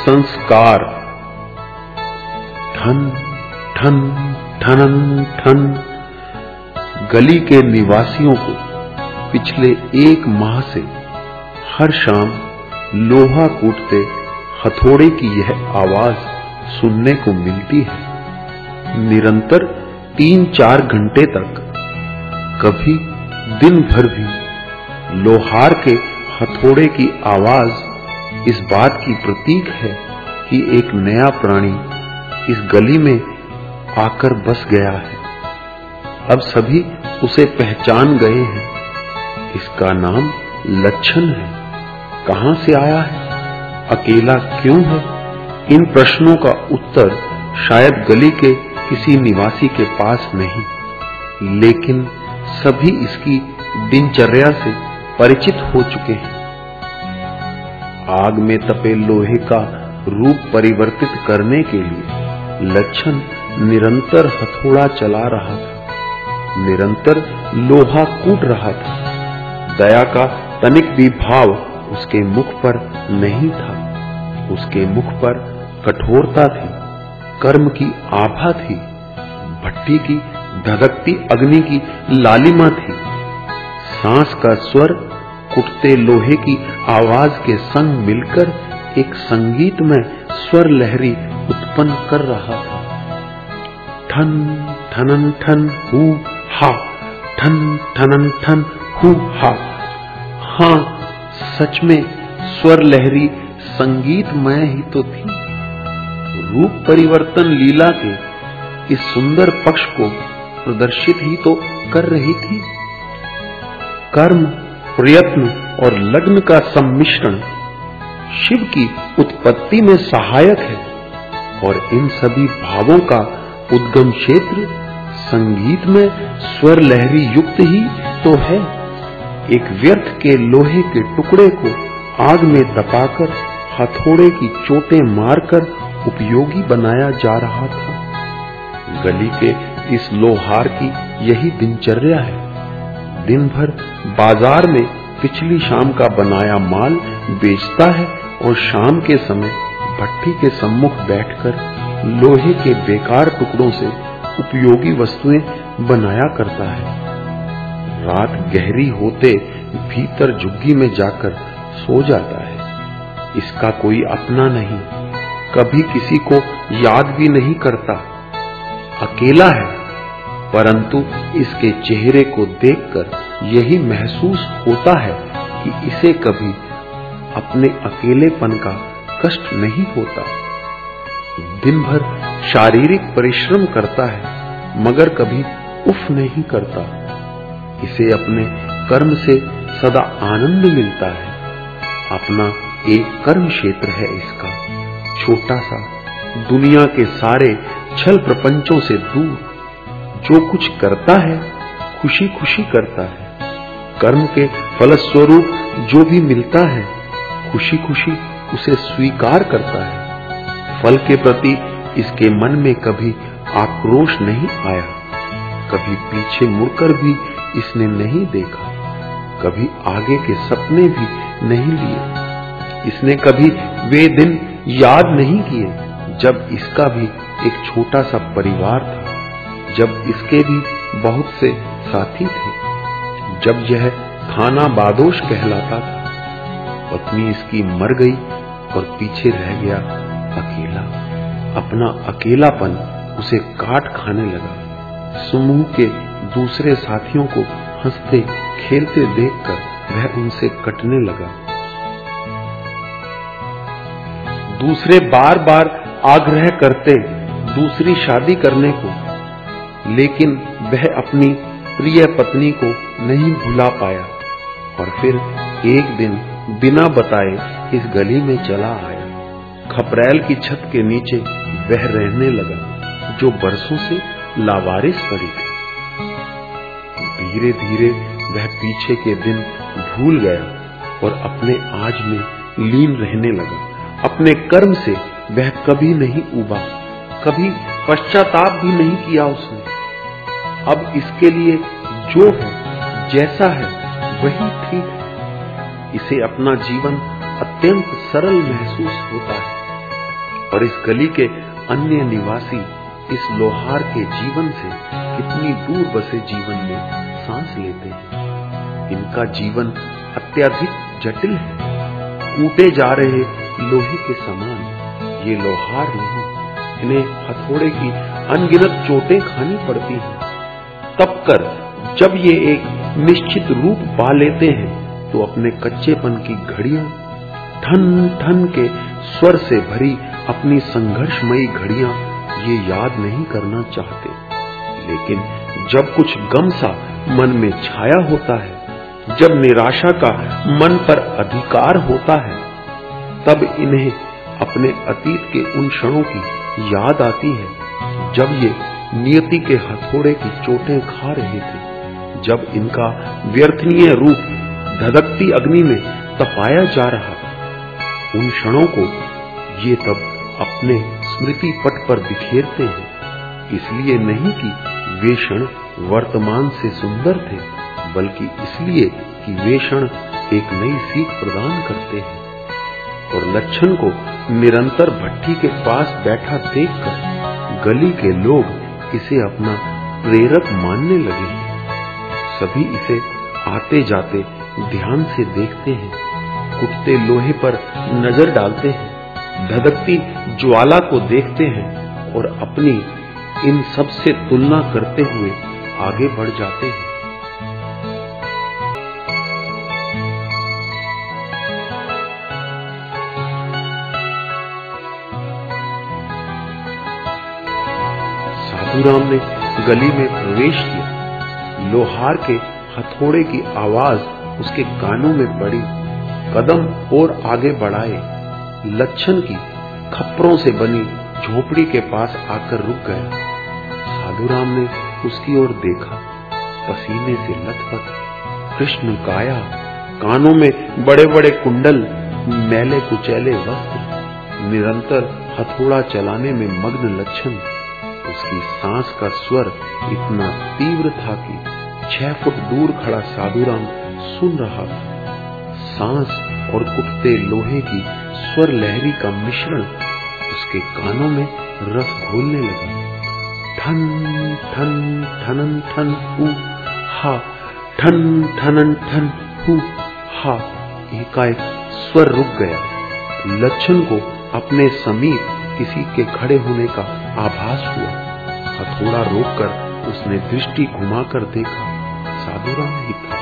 संस्कार। ठन ठन ठनन ठन। गली के निवासियों को पिछले 1 माह से हर शाम लोहा कूटते हथौड़े की यह आवाज सुनने को मिलती है। निरंतर 3-4 घंटे तक, कभी दिन भर भी लोहार के हथौड़े की आवाज इस बात की प्रतीक है कि एक नया प्राणी इस गली में आकर बस गया है। अब सभी उसे पहचान गए हैं। इसका नाम लच्छन है। कहां से आया है, अकेला क्यों है? इन प्रश्नों का उत्तर शायद गली के किसी निवासी के पास नहीं, लेकिन सभी इसकी दिनचर्या से परिचित हो चुके हैं। आग में तपे लोहे का रूप परिवर्तित करने के लिए लच्छन निरंतर हथौड़ा चला रहा था, निरंतर लोहा कूट रहा था। दया का तनिक भी भाव उसके मुख पर नहीं था। उसके मुख पर कठोरता थी, कर्म की आभा थी, भट्टी की धधकती अग्नि की लालिमा थी। सांस का स्वर कुटते लोहे की आवाज के संग मिलकर एक संगीतमय स्वर लहरी उत्पन्न कर रहा था। ठन ठनन ठन हू हा, ठन ठनन ठन हू हा। हां, सच में स्वर लहरी संगीतमय ही तो थी। रूप परिवर्तन लीला के इस सुंदर पक्ष को प्रदर्शित ही तो कर रही थी। कर्म, प्रयत्न और लग्न का सम्मिश्रण शिव की उत्पत्ति में सहायक है, और इन सभी भावों का उद्गम क्षेत्र संगीत में स्वर लहरी युक्त ही तो है। एक व्यर्थ के लोहे के टुकड़े को आग में तपाकर हथौड़े की चोटें मारकर उपयोगी बनाया जा रहा था। गली के इस लोहार की यही दिनचर्या है। दिन भर बाजार में पिछली शाम का बनाया माल बेचता है और शाम के समय भट्टी के सम्मुख बैठकर लोहे के बेकार टुकड़ों से उपयोगी वस्तुएं बनाया करता है। रात गहरी होते भीतर झुग्गी में जाकर सो जाता है। इसका कोई अपना नहीं, कभी किसी को याद भी नहीं करता। अकेला है, परंतु इसके चेहरे को देखकर यही महसूस होता है कि इसे कभी अपने अकेलेपन का कष्ट नहीं होता। दिन भर शारीरिक परिश्रम करता है, मगर कभी उफ नहीं करता। इसे अपने कर्म से सदा आनंद मिलता है। अपना एक कर्म क्षेत्र है इसका, छोटा सा, दुनिया के सारे छल प्रपंचों से दूर। जो कुछ करता है खुशी खुशी करता है। कर्म के फलस्वरूप जो भी मिलता है खुशी खुशी उसे स्वीकार करता है। फल के प्रति इसके मन में कभी आक्रोश नहीं आया, कभी पीछे मुड़कर भी इसने नहीं देखा, कभी आगे के सपने भी नहीं लिए। इसने कभी वे दिन याद नहीं किए जब इसका भी एक छोटा सा परिवार था, जब इसके भी बहुत से साथी थे, जब यह खाना बादोश कहलाता था। पत्नी इसकी मर गई और पीछे रह गया अकेला। अपना अकेलापन उसे काट खाने लगा। समूह के दूसरे साथियों को हंसते खेलते देखकर वह उनसे कटने लगा। दूसरे बार बार आग्रह करते दूसरी शादी करने को, लेकिन वह अपनी प्रिय पत्नी को नहीं भुला पाया और फिर एक दिन बिना बताए इस गली में चला आया। खपरेल की छत के नीचे वह रहने लगा जो बरसों से लावारिस पड़ी थी। धीरे धीरे वह पीछे के दिन भूल गया और अपने आज में लीन रहने लगा। अपने कर्म से वह कभी नहीं उबा, कभी पश्चाताप भी नहीं किया उसने। अब इसके लिए जो है, जैसा है, वही ठीक है। इसे अपना जीवन अत्यंत सरल महसूस होता है। और इस गली के अन्य निवासी इस लोहार के जीवन से कितनी दूर बसे जीवन में सांस लेते हैं। इनका जीवन अत्यधिक जटिल है। कूटे जा रहे लोहे के समान ये लोहार नहीं, इन्हें हथौड़े की अनगिनत चोटें खानी पड़ती हैं। तब कर जब ये एक निश्चित रूप पा लेते हैं तो अपने कच्चेपन की घड़ियां, ठन ठन के स्वर से भरी अपनी संघर्षमयी घड़ियां ये याद नहीं करना चाहते। लेकिन जब कुछ गम सा मन में छाया होता है, जब निराशा का मन पर अधिकार होता है, तब इन्हें अपने अतीत के उन क्षणों की याद आती है जब ये नियति के हथौड़े की चोटें खा रहे थे, जब इनका व्यर्थनीय रूप धधकती अग्नि में तपाया जा रहा था। उन क्षणों को ये तब अपने स्मृति पट पर बिखेरते हैं, इसलिए नहीं कि वे क्षण वर्तमान से सुंदर थे, बल्कि इसलिए कि वे क्षण एक नई सीख प्रदान करते हैं। और लच्छन को निरंतर भट्ठी के पास बैठा देखकर गली के लोग इसे अपना प्रेरक मानने लगे हैं। सभी इसे आते जाते ध्यान से देखते हैं, कुटते लोहे पर नजर डालते हैं, धधकती ज्वाला को देखते हैं और अपनी इन सब से तुलना करते हुए आगे बढ़ जाते हैं। साधुराम ने गली में प्रवेश किया। लोहार के हथौड़े की आवाज उसके कानों में पड़ी। कदम और आगे बढ़ाए, लच्छन की खप्परों से बनी झोपड़ी के पास आकर रुक गया। साधुराम ने उसकी ओर देखा। पसीने से लथपथ, कृष्ण काया, कानों में बड़े बड़े कुंडल, मैले कुचैले वस्त्र, निरंतर हथौड़ा चलाने में मग्न लच्छन। उसकी सांस का स्वर इतना तीव्र था कि 6 फुट दूर खड़ा साधुराम सुन रहा था। सांस और कुटते लोहे की स्वर लहरी का मिश्रण उसके कानों में रस घोलने लगा। ठन ठन ठनन ठन हु हा, ठन ठनन ठन हु हा। एकाएक स्वर रुक गया। लच्छन को अपने समीप किसी के खड़े होने का आभास हुआ। हथौड़ा रोककर उसने दृष्टि घुमाकर देखा, साधुराम ही था।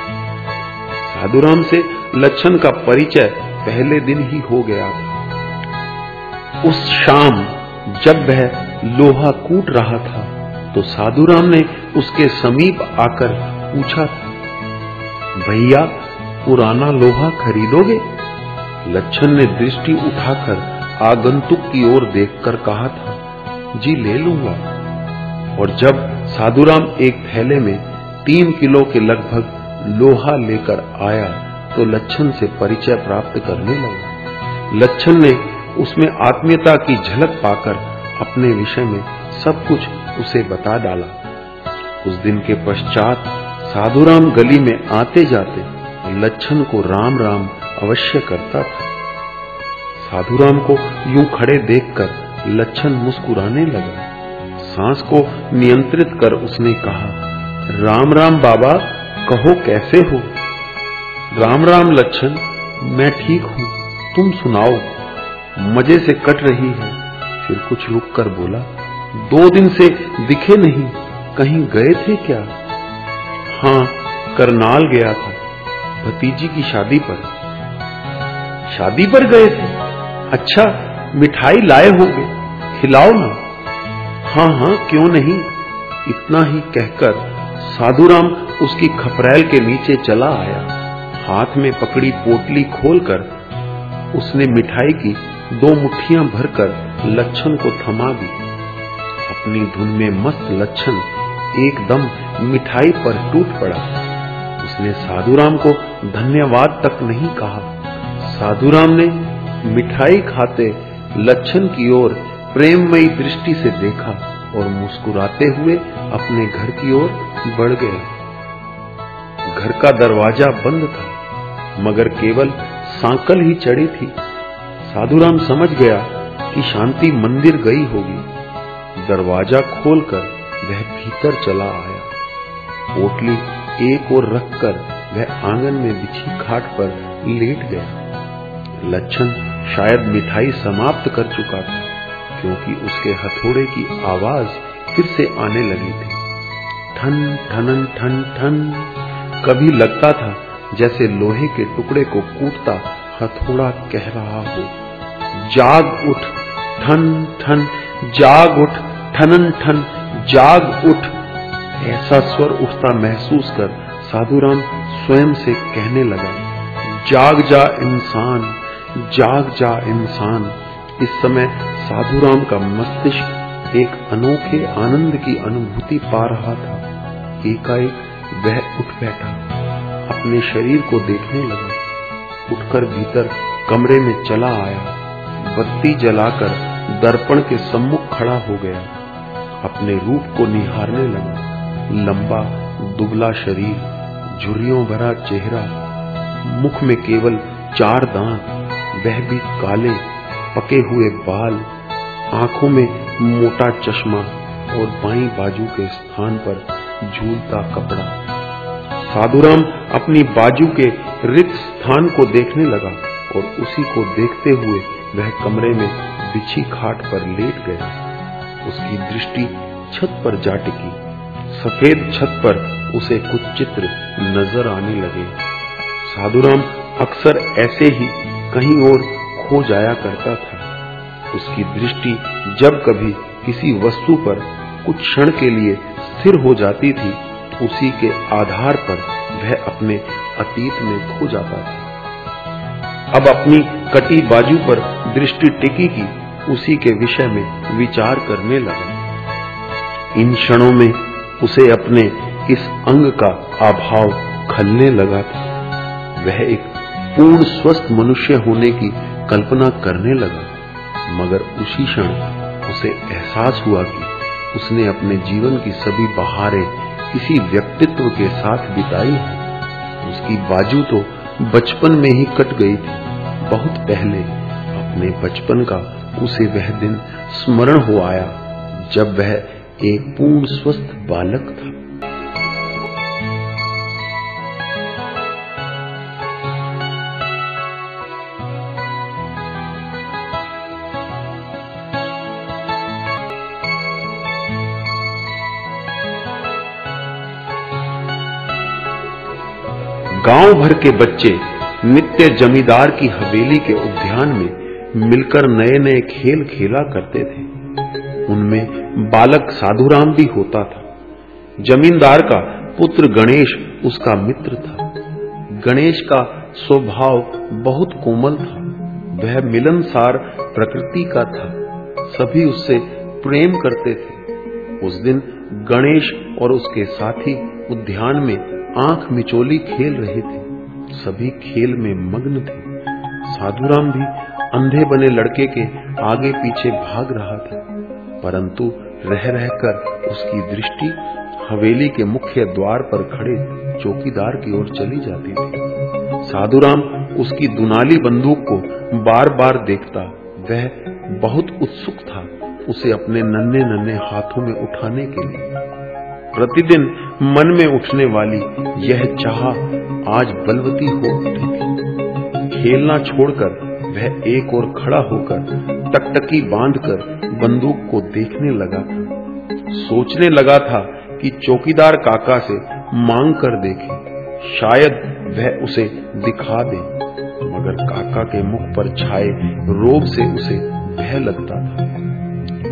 साधुराम से लच्छन का परिचय पहले दिन ही हो गया था। उस शाम जब वह लोहा कूट रहा था तो साधुराम ने उसके समीप आकर पूछा था, भैया पुराना लोहा खरीदोगे? लच्छन ने दृष्टि उठाकर आगंतुक की ओर देखकर कहा था, जी ले लूंगा। और जब साधुराम एक थैले में 3 किलो के लगभग लोहा लेकर आया तो लच्छन से परिचय प्राप्त करने लगा। लच्छन ने उसमें आत्मीयता की झलक पाकर अपने विषय में सब कुछ उसे बता डाला। उस दिन के पश्चात साधुराम गली में आते जाते लच्छन को राम राम अवश्य करता था। साधुराम को यूं खड़े देखकर लच्छन मुस्कुराने लगा। सांस को नियंत्रित कर उसने कहा, राम राम बाबा, कहो कैसे हो? राम राम लच्छन, मैं ठीक हूं, तुम सुनाओ। मजे से कट रही है। फिर कुछ रुक कर बोला, 2 दिन से दिखे नहीं, कहीं गए थे क्या? हाँ, करनाल गया था, भतीजी की शादी पर। शादी पर गए थे? अच्छा, मिठाई लाए होंगे, खिलाओ ना। हाँ हाँ, क्यों नहीं। इतना ही कहकर साधुराम उसकी खपरैल के नीचे चला आया। हाथ में पकड़ी पोटली खोलकर उसने मिठाई की 2 मुट्ठियां भरकर लच्छन को थमा दी। अपनी धुन में मस्त लच्छन एकदम मिठाई पर टूट पड़ा। उसने साधुराम को धन्यवाद तक नहीं कहा। साधुराम ने मिठाई खाते लच्छन की ओर प्रेममयी दृष्टि से देखा और मुस्कुराते हुए अपने घर की ओर बढ़ गया। घर का दरवाजा बंद था, मगर केवल सांकल ही चढ़ी थी। साधुराम समझ गया कि शांति मंदिर गई होगी। दरवाजा खोलकर वह भीतर चला आया। पोटली एक ओर रखकर वह आंगन में बिछी खाट पर लेट गया। लच्छन शायद मिठाई समाप्त कर चुका था, क्योंकि उसके हथौड़े की आवाज फिर से आने लगी थी। ठन ठनन ठन ठन। कभी लगता था जैसे लोहे के टुकड़े को कूटता हथौड़ा कह रहा हो, जाग उठ, ठन ठन, जाग उठ, ठनन ठन, जाग उठ। ऐसा स्वर उठता महसूस कर साधुराम स्वयं से कहने लगा, जाग जा इंसान, जाग जा इंसान। इस समय साधुराम का मस्तिष्क एक अनोखे आनंद की अनुभूति पा रहा था। एकाएक वह उठ बैठा, अपने शरीर को देखने लगा। उठकर भीतर कमरे में चला आया, बत्ती जलाकर दर्पण के सम्मुख खड़ा हो गया। अपने रूप को निहारने लगा। लंबा दुबला शरीर, झुर्रियों भरा चेहरा, मुख में केवल 4 दांत, वह भी काले पके हुए बाल, आंखों में मोटा चश्मा और बाईं बाजू के स्थान पर झूलता कपड़ा। साधुराम अपनी बाजू के रिक्त स्थान को देखने लगा और उसी को देखते हुए वह कमरे में बिछी खाट पर लेट गया। उसकी दृष्टि छत पर जा टिकी। सफेद छत पर उसे कुछ चित्र नजर आने लगे। साधुराम अक्सर ऐसे ही कहीं और खो जाया करता था। उसकी दृष्टि जब कभी किसी वस्तु पर कुछ क्षण के लिए स्थिर हो जाती थी, उसी के आधार पर वह अपने अतीत में खो जाता था। अब अपनी कटी बाजू पर दृष्टि टिकी की उसी के विषय में विचार करने लगा। इन क्षणों में उसे अपने इस अंग का अभाव खलने लगा था। वह एक पूर्ण स्वस्थ मनुष्य होने की कल्पना करने लगा, मगर उसी क्षण उसे एहसास हुआ कि उसने अपने जीवन की सभी बहारें किसी व्यक्तित्व के साथ बिताई हैं। उसकी बाजू तो बचपन में ही कट गई थी। बहुत पहले अपने बचपन का उसे वह दिन स्मरण हो आया जब वह एक पूर्ण स्वस्थ बालक था। गांव भर के बच्चे नित्य जमींदार की हवेली के उद्यान में मिलकर नए नए खेल खेला करते थे। उनमें बालक साधुराम भी होता था। जमींदार का पुत्र गणेश उसका मित्र था। गणेश का स्वभाव बहुत कोमल था। वह मिलनसार प्रकृति का था। सभी उससे प्रेम करते थे। उस दिन गणेश और उसके साथी उद्यान में आंख मिचोली खेल रहे थे। सभी खेल में मग्न थे। साधुराम भी अंधे बने लड़के के आगे पीछे भाग रहा था, परंतु रह रहकर उसकी दृष्टि हवेली के मुख्य द्वार पर खड़े चौकीदार की ओर चली जाती थी। साधुराम उसकी दुनाली बंदूक को बार बार देखता। वह बहुत उत्सुक था उसे अपने नन्हे नन्हे हाथों में उठाने के लिए। प्रतिदिन मन में उठने वाली यह चाह आज बलवती हो उठी थी। खेलना छोड़कर वह एक ओर खड़ा होकर टकटकी बांधकर बंदूक को देखने लगा था। सोचने लगा था कि चौकीदार काका से मांग कर देखे, शायद वह उसे दिखा दे, मगर काका के मुख पर छाए रोब से उसे भय लगता था।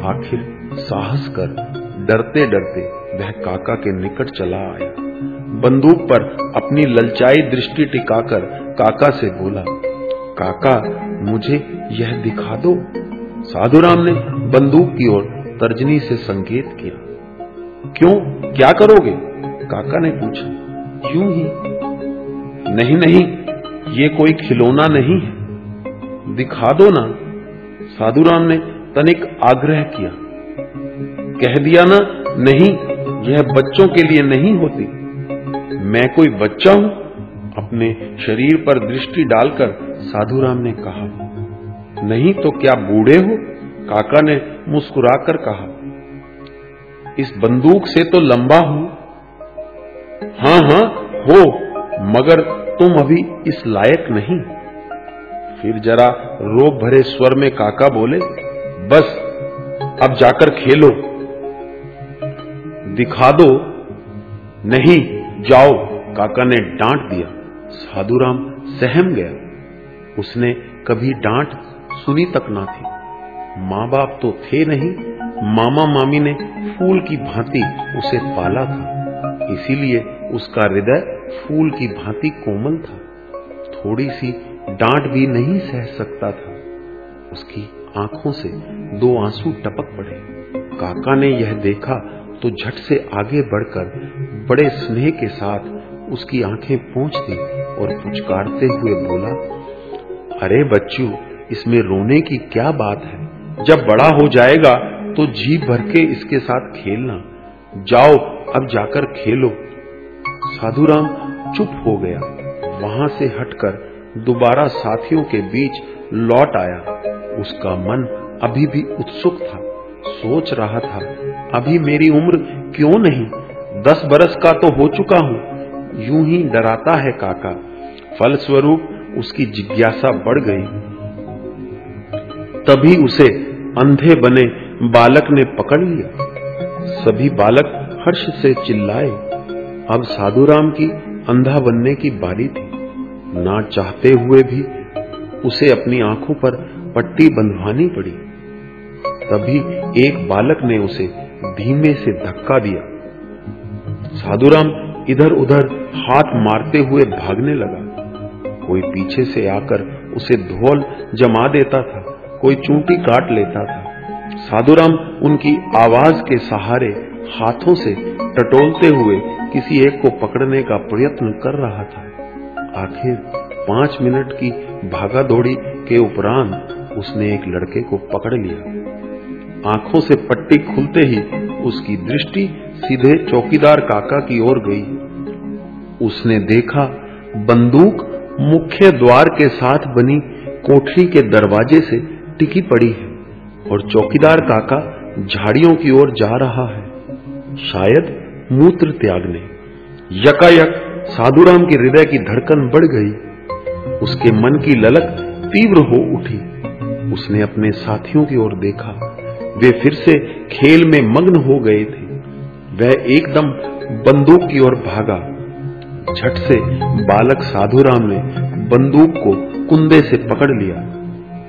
आखिर साहस कर डरते डरते वह काका के निकट चला आया। बंदूक पर अपनी ललचाई दृष्टि टिकाकर काका से बोला, काका मुझे यह दिखा दो। साधुराम ने बंदूक की ओर तर्जनी से संकेत किया। क्यों, क्या करोगे? काका ने पूछा। यूं ही। नहीं नहीं, ये कोई खिलौना नहीं है, दिखा दो ना। साधुराम ने तनिक आग्रह किया। कह दिया ना, नहीं, यह बच्चों के लिए नहीं होती। मैं कोई बच्चा हूं? अपने शरीर पर दृष्टि डालकर साधुराम ने कहा। नहीं तो क्या बूढ़े हो? काका ने मुस्कुराकर कहा, इस बंदूक से तो लंबा हूं। हां हां हो, मगर तुम अभी इस लायक नहीं। फिर जरा रोब भरे स्वर में काका बोले, बस अब जाकर खेलो, दिखा दो। नहीं, जाओ, काका ने डांट दिया। साधुराम सहम गया। उसने कभी डांट सुनी तक ना थी। माँ बाप तो थे नहीं, मामा मामी ने फूल की भांति उसे पाला था, इसीलिए उसका हृदय फूल की भांति कोमल था। थोड़ी सी डांट भी नहीं सह सकता था। उसकी आंखों से 2 आंसू टपक पड़े। काका ने यह देखा तो झट से आगे बढ़कर बड़े स्नेह के साथ उसकी आंखें पोंछ दी और पुचकारते हुए बोला, अरे बच्चू, इसमें रोने की क्या बात है? जब बड़ा हो जाएगा तो जी भर के इसके साथ खेलना। जाओ, अब जाकर खेलो। साधुराम चुप हो गया। वहां से हटकर दोबारा साथियों के बीच लौट आया। उसका मन अभी भी उत्सुक था। सोच रहा था, अभी मेरी उम्र क्यों नहीं, 10 बरस का तो हो चुका हूं। यूं ही डराता है काका। फलस्वरूप उसकी जिज्ञासा बढ़ गई। तभी उसे अंधे बने बालक ने पकड़ लिया। सभी बालक हर्ष से चिल्लाए। अब साधुराम की अंधा बनने की बारी थी। ना चाहते हुए भी उसे अपनी आंखों पर पट्टी बंधवानी पड़ी। तभी एक बालक ने उसे धीमे से धक्का दिया। साधुराम इधर उधर हाथ मारते हुए भागने लगा। कोई पीछे से आकर उसे धौल जमा देता था, कोई चूंटी काट लेता था। साधुराम उनकी आवाज के सहारे हाथों से टटोलते हुए किसी एक को पकड़ने का प्रयत्न कर रहा था। आखिर 5 मिनट की भागा दौड़ी के उपरांत उसने एक लड़के को पकड़ लिया। आंखों से पट्टी खुलते ही उसकी दृष्टि सीधे चौकीदार काका की ओर गई। उसने देखा बंदूक मुख्य द्वार के साथ बनी कोठरी के दरवाजे से टिकी पड़ी है और चौकीदार काका झाड़ियों की ओर जा रहा है, शायद मूत्र त्यागने। यकायक साधुराम के हृदय की धड़कन बढ़ गई। उसके मन की ललक तीव्र हो उठी। उसने अपने साथियों की ओर देखा। वे फिर से खेल में मग्न हो गए थे। वह एकदम बंदूक की ओर भागा। झट से बालक साधुराम ने बंदूक को कुंदे से पकड़ लिया।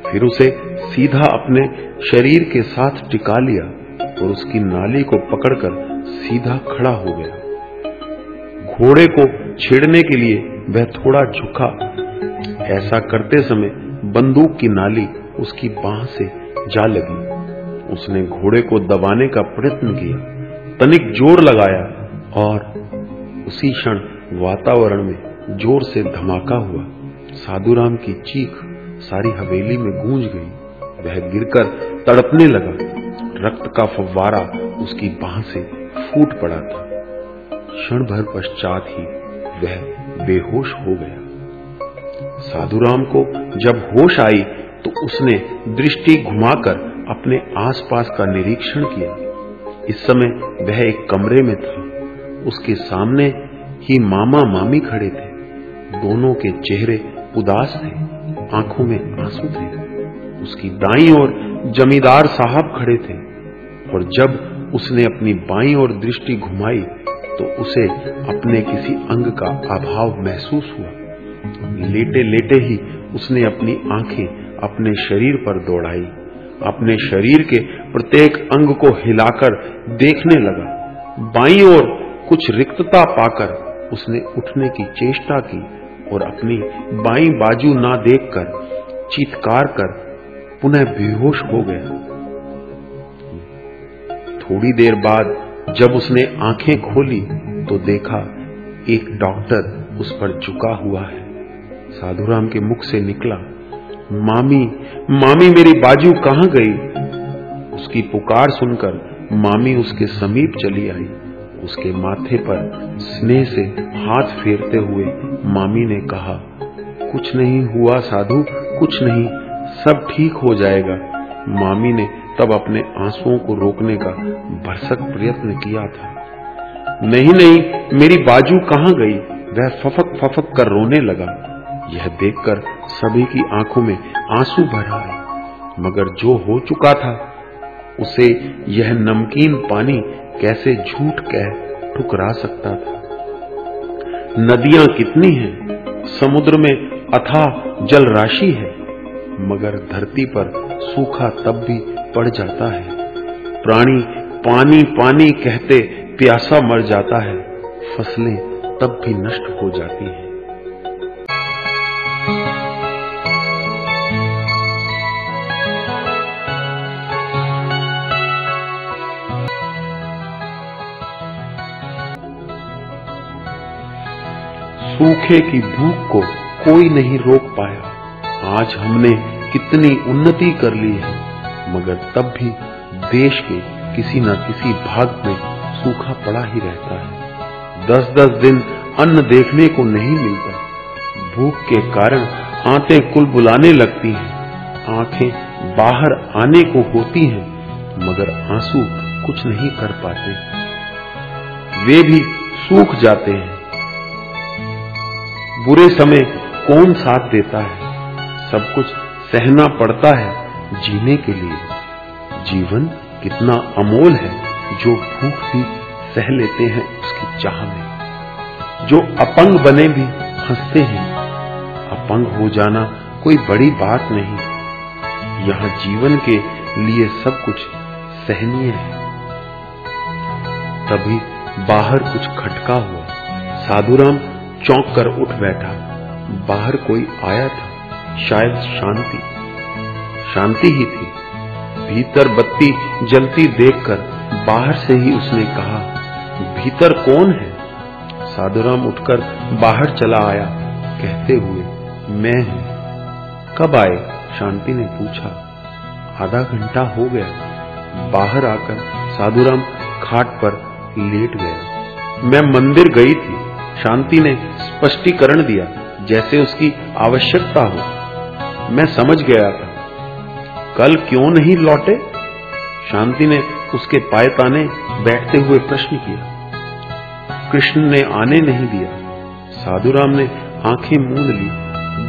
फिर उसे सीधा अपने शरीर के साथ टिका लिया और उसकी नाली को पकड़कर सीधा खड़ा हो गया। घोड़े को छेड़ने के लिए वह थोड़ा झुका। ऐसा करते समय बंदूक की नाली उसकी बांह से जा लगी। उसने घोड़े को दबाने का प्रयत्न किया, तनिक जोर लगाया और उसी क्षण वातावरण में जोर से धमाका हुआ। साधुराम की चीख सारी हवेली में गूंज गई। वह गिरकर तड़पने लगा। रक्त का फव्वारा उसकी बांह से फूट पड़ा था। क्षण भर पश्चात ही वह बेहोश हो गया। साधुराम को जब होश आई तो उसने दृष्टि घुमाकर अपने आसपास का निरीक्षण किया। इस समय वह एक कमरे में था। उसके सामने ही मामा मामी खड़े थे। दोनों के चेहरे उदास थे, आंखों में आंसू थे। उसकी दाईं ओर जमींदार साहब खड़े थे और जब उसने अपनी बाईं ओर दृष्टि घुमाई तो उसे अपने किसी अंग का अभाव महसूस हुआ। लेटे लेटे ही उसने अपनी आंखें अपने शरीर पर दौड़ाई। अपने शरीर के प्रत्येक अंग को हिलाकर देखने लगा। बाईं ओर कुछ रिक्तता पाकर उसने उठने की चेष्टा की और अपनी बाईं बाजू ना देखकर चीत्कार कर पुनः बेहोश हो गया। थोड़ी देर बाद जब उसने आंखें खोली तो देखा एक डॉक्टर उस पर झुका हुआ है। साधुराम के मुख से निकला, मामी, मामी, मेरी बाजू कहां गई? उसकी पुकार सुनकर मामी उसके समीप चली आई। उसके माथे पर स्नेह से हाथ फेरते हुए मामी ने कहा, कुछ नहीं हुआ साधु, कुछ नहीं, सब ठीक हो जाएगा। मामी ने तब अपने आंसुओं को रोकने का भरसक प्रयत्न किया था। नहीं नहीं, मेरी बाजू कहां गई? वह फफक फफक कर रोने लगा। यह देखकर सभी की आंखों में आंसू भर आए, मगर जो हो चुका था उसे यह नमकीन पानी कैसे झूठ कह ठुकरा सकता था। नदियां कितनी हैं, समुद्र में अथाह जल राशि है, मगर धरती पर सूखा तब भी पड़ जाता है। प्राणी पानी पानी कहते प्यासा मर जाता है, फसलें तब भी नष्ट हो जाती हैं। सूखे की भूख को कोई नहीं रोक पाया। आज हमने कितनी उन्नति कर ली है, मगर तब भी देश के किसी न किसी भाग में सूखा पड़ा ही रहता है। 10-10 दिन अन्न देखने को नहीं मिलता। भूख के कारण आंतें कुलबुलाने लगती हैं, आंखें बाहर आने को होती हैं, मगर आंसू कुछ नहीं कर पाते, वे भी सूख जाते हैं। बुरे समय कौन साथ देता है? सब कुछ सहना पड़ता है जीने के लिए। जीवन कितना अमोल है, जो भूख भी सह लेते हैं उसकी चाह में। जो अपंग बने भी हंसते हैं। अपंग हो जाना कोई बड़ी बात नहीं, यहाँ जीवन के लिए सब कुछ सहनीय है। तभी बाहर कुछ खटका हुआ। साधुराम चौंक कर उठ बैठा। बाहर कोई आया था, शायद शांति ही थी। भीतर बत्ती जलती देखकर बाहर से ही उसने कहा, भीतर कौन है? साधुराम उठकर बाहर चला आया, कहते हुए, मैं हूं। कब आए? शांति ने पूछा। आधा घंटा हो गया। बाहर आकर साधुराम खाट पर लेट गया। मैं मंदिर गई थी, शांति ने स्पष्टीकरण दिया, जैसे उसकी आवश्यकता हो। मैं समझ गया था। कल क्यों नहीं लौटे? शांति ने उसके पाए ताने बैठते हुए प्रश्न किया। कृष्ण ने आने नहीं दिया। साधुराम ने आंखें मूंद ली।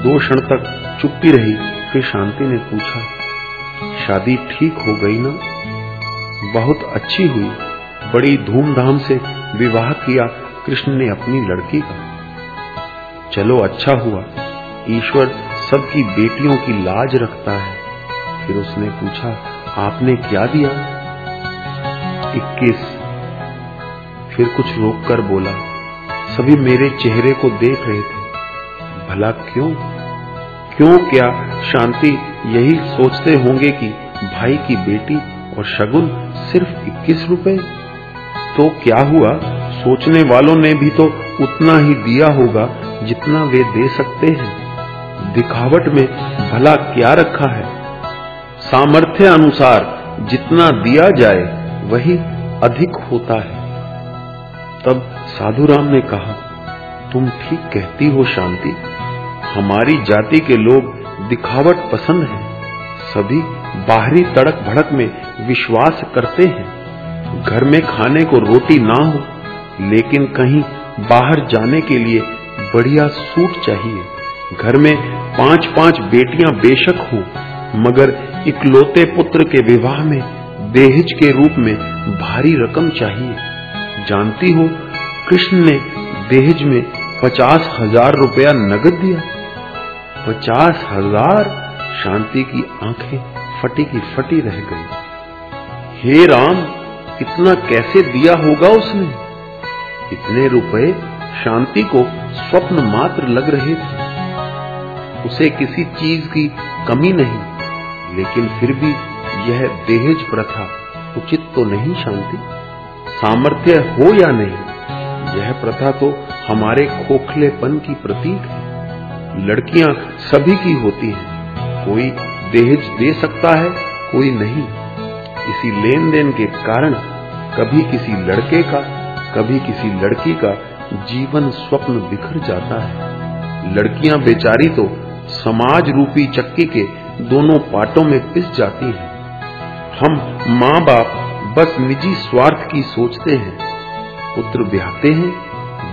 2 क्षण तक चुप्पी रही, फिर शांति ने पूछा, शादी ठीक हो गई ना? बहुत अच्छी हुई। बड़ी धूमधाम से विवाह किया कृष्ण ने अपनी लड़की का। चलो अच्छा हुआ, ईश्वर सबकी बेटियों की लाज रखता है। फिर उसने पूछा, आपने क्या दिया? 21। फिर कुछ रोककर बोला, सभी मेरे चेहरे को देख रहे थे। भला क्यों? क्यों क्या शांति यही सोचते होंगे कि भाई की बेटी और शगुन सिर्फ 21 रुपए? तो क्या हुआ, सोचने वालों ने भी तो उतना ही दिया होगा जितना वे दे सकते हैं। दिखावट में भला क्या रखा है? सामर्थ्य अनुसार जितना दिया जाए वही अधिक होता है। तब साधुराम ने कहा, तुम ठीक कहती हो शांति। हमारी जाति के लोग दिखावट पसंद हैं। सभी बाहरी तड़क भड़क में विश्वास करते हैं। घर में खाने को रोटी ना हो, लेकिन कहीं बाहर जाने के लिए बढ़िया सूट चाहिए। घर में 5-5 बेटियां बेशक हो, मगर इकलौते पुत्र के विवाह में दहेज के रूप में भारी रकम चाहिए। जानती हो, कृष्ण ने दहेज में 50,000 रुपया नगद दिया। 50,000! शांति की आंखें फटी की फटी रह गई। हे राम, इतना कैसे दिया होगा उसने? इतने रुपए शांति को स्वप्न मात्र लग रहे थे। उसे किसी चीज की कमी नहीं, लेकिन फिर भी यह दहेज प्रथा उचित तो नहीं शांति? सामर्थ्य हो या नहीं, यह प्रथा तो हमारे खोखलेपन की प्रतीक है। लड़कियां सभी की होती हैं, कोई दहेज दे सकता है, कोई नहीं। इसी लेन देन के कारण कभी किसी लड़के का, कभी किसी लड़की का जीवन स्वप्न बिखर जाता है। लड़कियां बेचारी तो समाज रूपी चक्की के दोनों पाटों में पिस जाती हैं। हम माँ बाप बस निजी स्वार्थ की सोचते हैं, पुत्र ब्याहते हैं,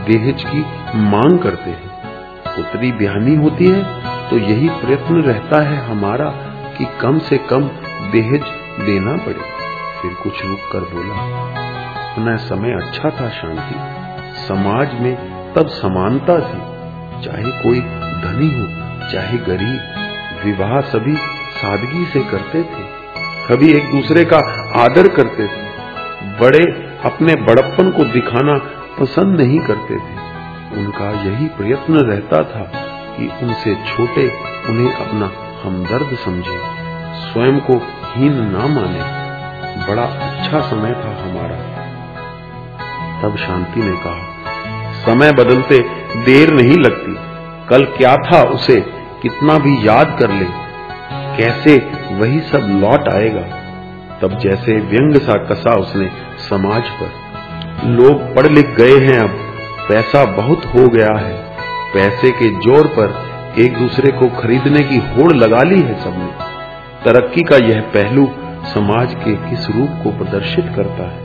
दहेज की मांग करते हैं। पुत्री ब्याहनी होती है तो यही प्रयत्न रहता है हमारा कि कम से कम दहेज देना पड़े। फिर कुछ रुक कर बोला, अपना समय अच्छा था शांति, समाज में तब समानता थी, चाहे कोई धनी हो चाहे गरीब, विवाह सभी सादगी से करते थे, सभी एक दूसरे का आदर करते थे, बड़े अपने बड़प्पन को दिखाना पसंद नहीं करते थे। उनका यही प्रयत्न रहता था कि उनसे छोटे उन्हें अपना हमदर्द समझे, स्वयं को हीन ना माने। बड़ा अच्छा समय था हमारा। तब शांति ने कहा, समय बदलते देर नहीं लगती, कल क्या था उसे कितना भी याद कर ले, कैसे वही सब लौट आएगा। तब जैसे व्यंग सा कसा उसने समाज पर। लोग पढ़ लिख गए हैं, अब पैसा बहुत हो गया है, पैसे के जोर पर एक दूसरे को खरीदने की होड़ लगा ली है सबने। तरक्की का यह पहलू समाज के किस रूप को प्रदर्शित करता है।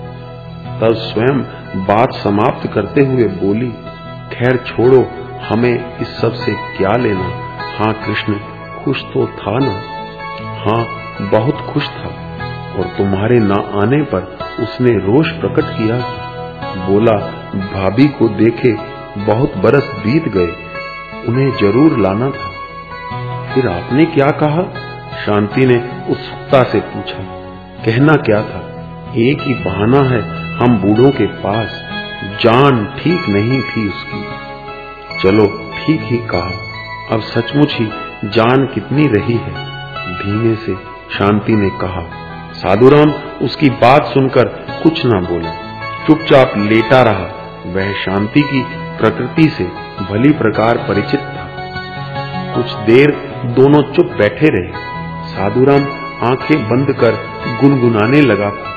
तब स्वयं बात समाप्त करते हुए बोली, खैर छोड़ो, हमें इस सब से क्या लेना। हाँ कृष्ण खुश तो था ना? हाँ बहुत खुश था, और तुम्हारे ना आने पर उसने रोष प्रकट किया। बोला, भाभी को देखे बहुत बरस बीत गए, उन्हें जरूर लाना था। फिर आपने क्या कहा? शांति ने उत्सुकता से पूछा। कहना क्या था, एक ही बहाना है हम बूढ़ों के पास, जान ठीक नहीं थी उसकी। चलो ठीक ही कहा, अब सचमुच ही जान कितनी रही है, धीमे से शांति ने कहा। साधुराम उसकी बात सुनकर कुछ ना बोला, चुपचाप लेटा रहा। वह शांति की प्रकृति से भली प्रकार परिचित था। कुछ देर दोनों चुप बैठे रहे। साधुराम आंखें बंद कर गुनगुनाने लगा था।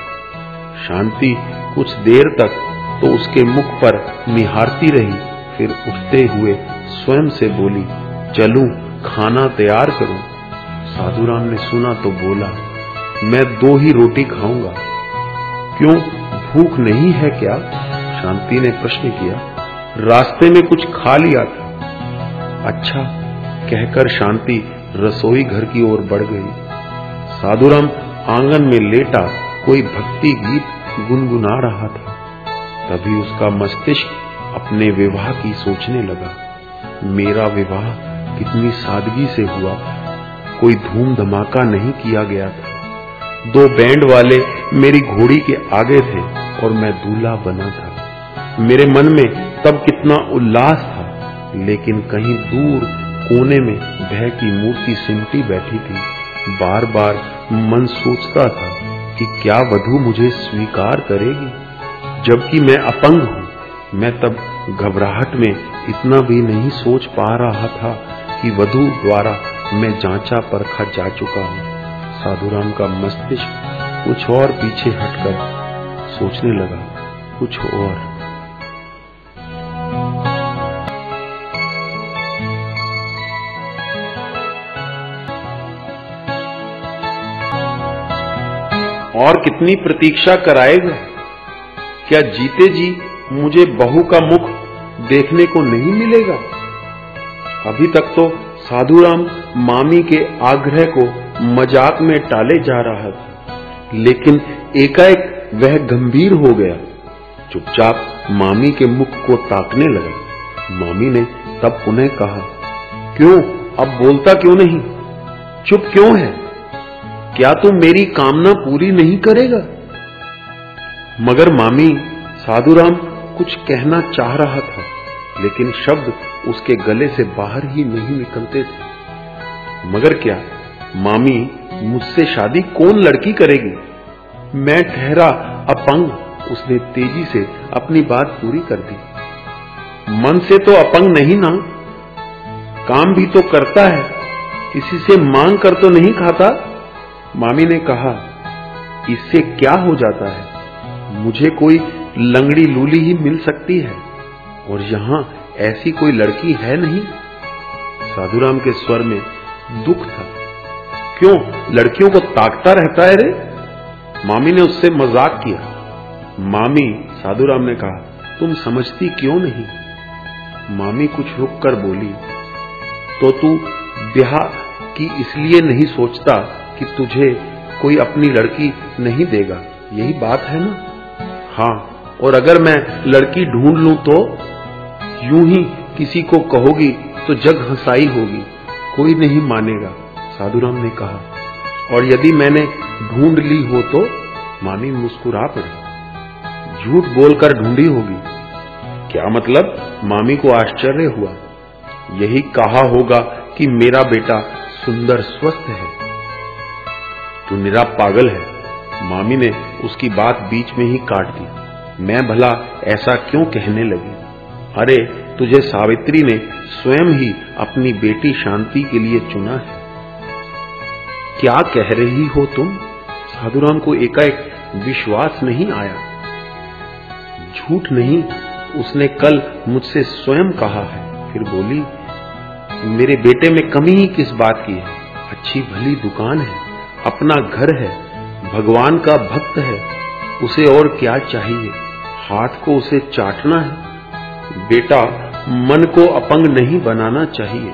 शांति कुछ देर तक तो उसके मुख पर निहारती रही, फिर उठते हुए स्वयं से बोली, चलूं खाना तैयार करूं। साधुराम ने सुना तो बोला, मैं 2 ही रोटी खाऊंगा। क्यों, भूख नहीं है क्या? शांति ने प्रश्न किया। रास्ते में कुछ खा लिया था। अच्छा, कहकर शांति रसोई घर की ओर बढ़ गई। साधुराम आंगन में लेटा कोई भक्ति गीत गुनगुना रहा था। तभी उसका मस्तिष्क अपने विवाह की सोचने लगा। मेरा विवाह कितनी सादगी से हुआ, कोई धूम धमाका नहीं किया गया था। 2 बैंड वाले मेरी घोड़ी के आगे थे और मैं दूल्हा बना था। मेरे मन में तब कितना उल्लास था, लेकिन कहीं दूर कोने में भय की मूर्ति सिमटी बैठी थी। बार बार मन सोचता था कि क्या वधू मुझे स्वीकार करेगी, जबकि मैं अपंग हूं। मैं तब घबराहट में इतना भी नहीं सोच पा रहा था कि वधू द्वारा मैं जांचा परखा जा चुका हूं। साधुराम का मस्तिष्क कुछ और पीछे हटकर सोचने लगा, कुछ और। और कितनी प्रतीक्षा कराएगा? क्या जीते जी मुझे बहू का मुख देखने को नहीं मिलेगा? अभी तक तो साधुराम मामी के आग्रह को मजाक में टाले जा रहा था, लेकिन एकाएक वह गंभीर हो गया। चुपचाप मामी के मुख को ताकने लगा। मामी ने तब पुनः कहा, क्यों, अब बोलता क्यों नहीं? चुप क्यों है? क्या तू मेरी कामना पूरी नहीं करेगा? मगर मामी, साधुराम कुछ कहना चाह रहा था, लेकिन शब्द उसके गले से बाहर ही नहीं निकलते थे। मगर क्या, मामी, मुझसे शादी कौन लड़की करेगी? मैं ठहरा अपंग। उसने तेजी से अपनी बात पूरी कर दी। मन से तो अपंग नहीं ना, काम भी तो करता है, किसी से मांग कर तो नहीं खाता। मामी ने कहा, इससे क्या हो जाता है, मुझे कोई लंगड़ी लूली ही मिल सकती है, और यहां ऐसी कोई लड़की है नहीं। साधुराम के स्वर में दुख था। क्यों, लड़कियों को ताकता रहता है रे? मामी ने उससे मजाक किया। मामी, साधुराम ने कहा, तुम समझती क्यों नहीं? मामी कुछ रुक कर बोली, तो तू ब्याह की इसलिए नहीं सोचता कि तुझे कोई अपनी लड़की नहीं देगा, यही बात है ना? हाँ, और अगर मैं लड़की ढूंढ लूं तो? यूं ही किसी को कहोगी तो जग हंसाई होगी, कोई नहीं मानेगा, साधुराम ने कहा। और यदि मैंने ढूंढ ली हो तो? मामी मुस्कुरा पड़ी। झूठ बोलकर ढूंढी होगी। क्या मतलब? मामी को आश्चर्य हुआ। यही कहा होगा कि मेरा बेटा सुंदर स्वस्थ है। तू निरा पागल है। मामी ने उसकी बात बीच में ही काट दी। मैं भला ऐसा क्यों कहने लगी? अरे, तुझे सावित्री ने स्वयं ही अपनी बेटी शांति के लिए चुना है। क्या कह रही हो तुम? साधुराम को एकाएक विश्वास नहीं आया। झूठ नहीं, उसने कल मुझसे स्वयं कहा है। फिर बोली, मेरे बेटे में कमी ही किस बात की है? अच्छी भली दुकान है, अपना घर है, भगवान का भक्त है, उसे और क्या चाहिए? हाथ को उसे चाटना है। बेटा, मन को अपंग नहीं बनाना चाहिए।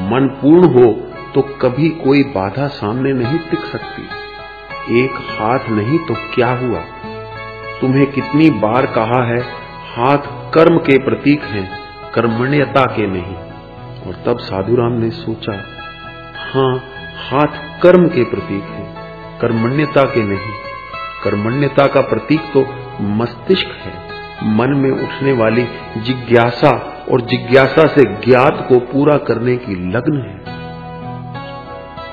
मन पूर्ण हो तो कभी कोई बाधा सामने नहीं टिक सकती। एक हाथ नहीं तो क्या हुआ? तुम्हें कितनी बार कहा है, हाथ कर्म के प्रतीक हैं, कर्मण्यता के नहीं। और तब साधुराम ने सोचा, हाँ, हाथ कर्म के प्रतीक है, कर्मण्यता के नहीं। कर्मण्यता का प्रतीक तो मस्तिष्क है, मन में उठने वाली जिज्ञासा, और जिज्ञासा से ज्ञात को पूरा करने की लगन है।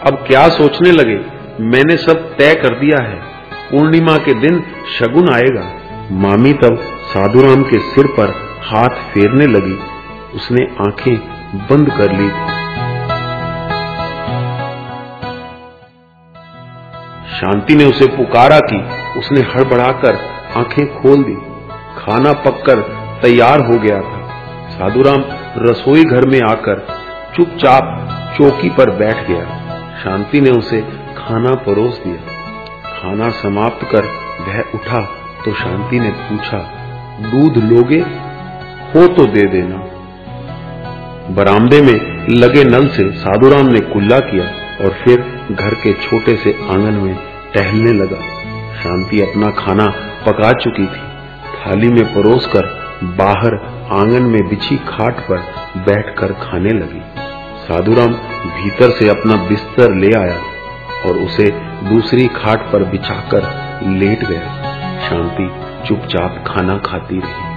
अब क्या सोचने लगे? मैंने सब तय कर दिया है, पूर्णिमा के दिन शगुन आएगा। मामी तब साधुराम के सिर पर हाथ फेरने लगी। उसने आंखें बंद कर ली थी। शांति ने उसे पुकारा कि उसने हड़बड़ाकर आंखें खोल दी। खाना पककर तैयार हो गया था। साधुराम रसोई घर में आकर चुपचाप चौकी पर बैठ गया। शांति ने उसे खाना परोस दिया। खाना समाप्त कर वह उठा तो शांति ने पूछा, दूध लोगे? हो तो दे देना। बरामदे में लगे नल से साधुराम ने कुल्ला किया और फिर घर के छोटे से आंगन में टहलने लगा। शांति अपना खाना पका चुकी थी। थाली में परोसकर बाहर आंगन में बिछी खाट पर बैठकर खाने लगी। साधुराम भीतर से अपना बिस्तर ले आया और उसे दूसरी खाट पर बिछाकर लेट गया। शांति चुपचाप खाना खाती रही।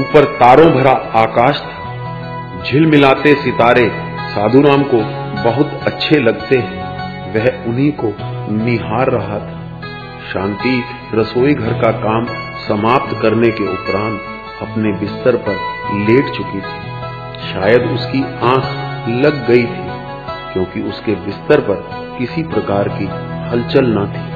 ऊपर तारों भरा आकाश था। झिलमिलाते सितारे साधुराम को बहुत अच्छे लगते हैं। वह उन्हीं को निहार रहा था। शांति रसोई घर का काम समाप्त करने के उपरांत अपने बिस्तर पर लेट चुकी थी। शायद उसकी आंख लग गई थी, क्योंकि उसके बिस्तर पर किसी प्रकार की हलचल न थी।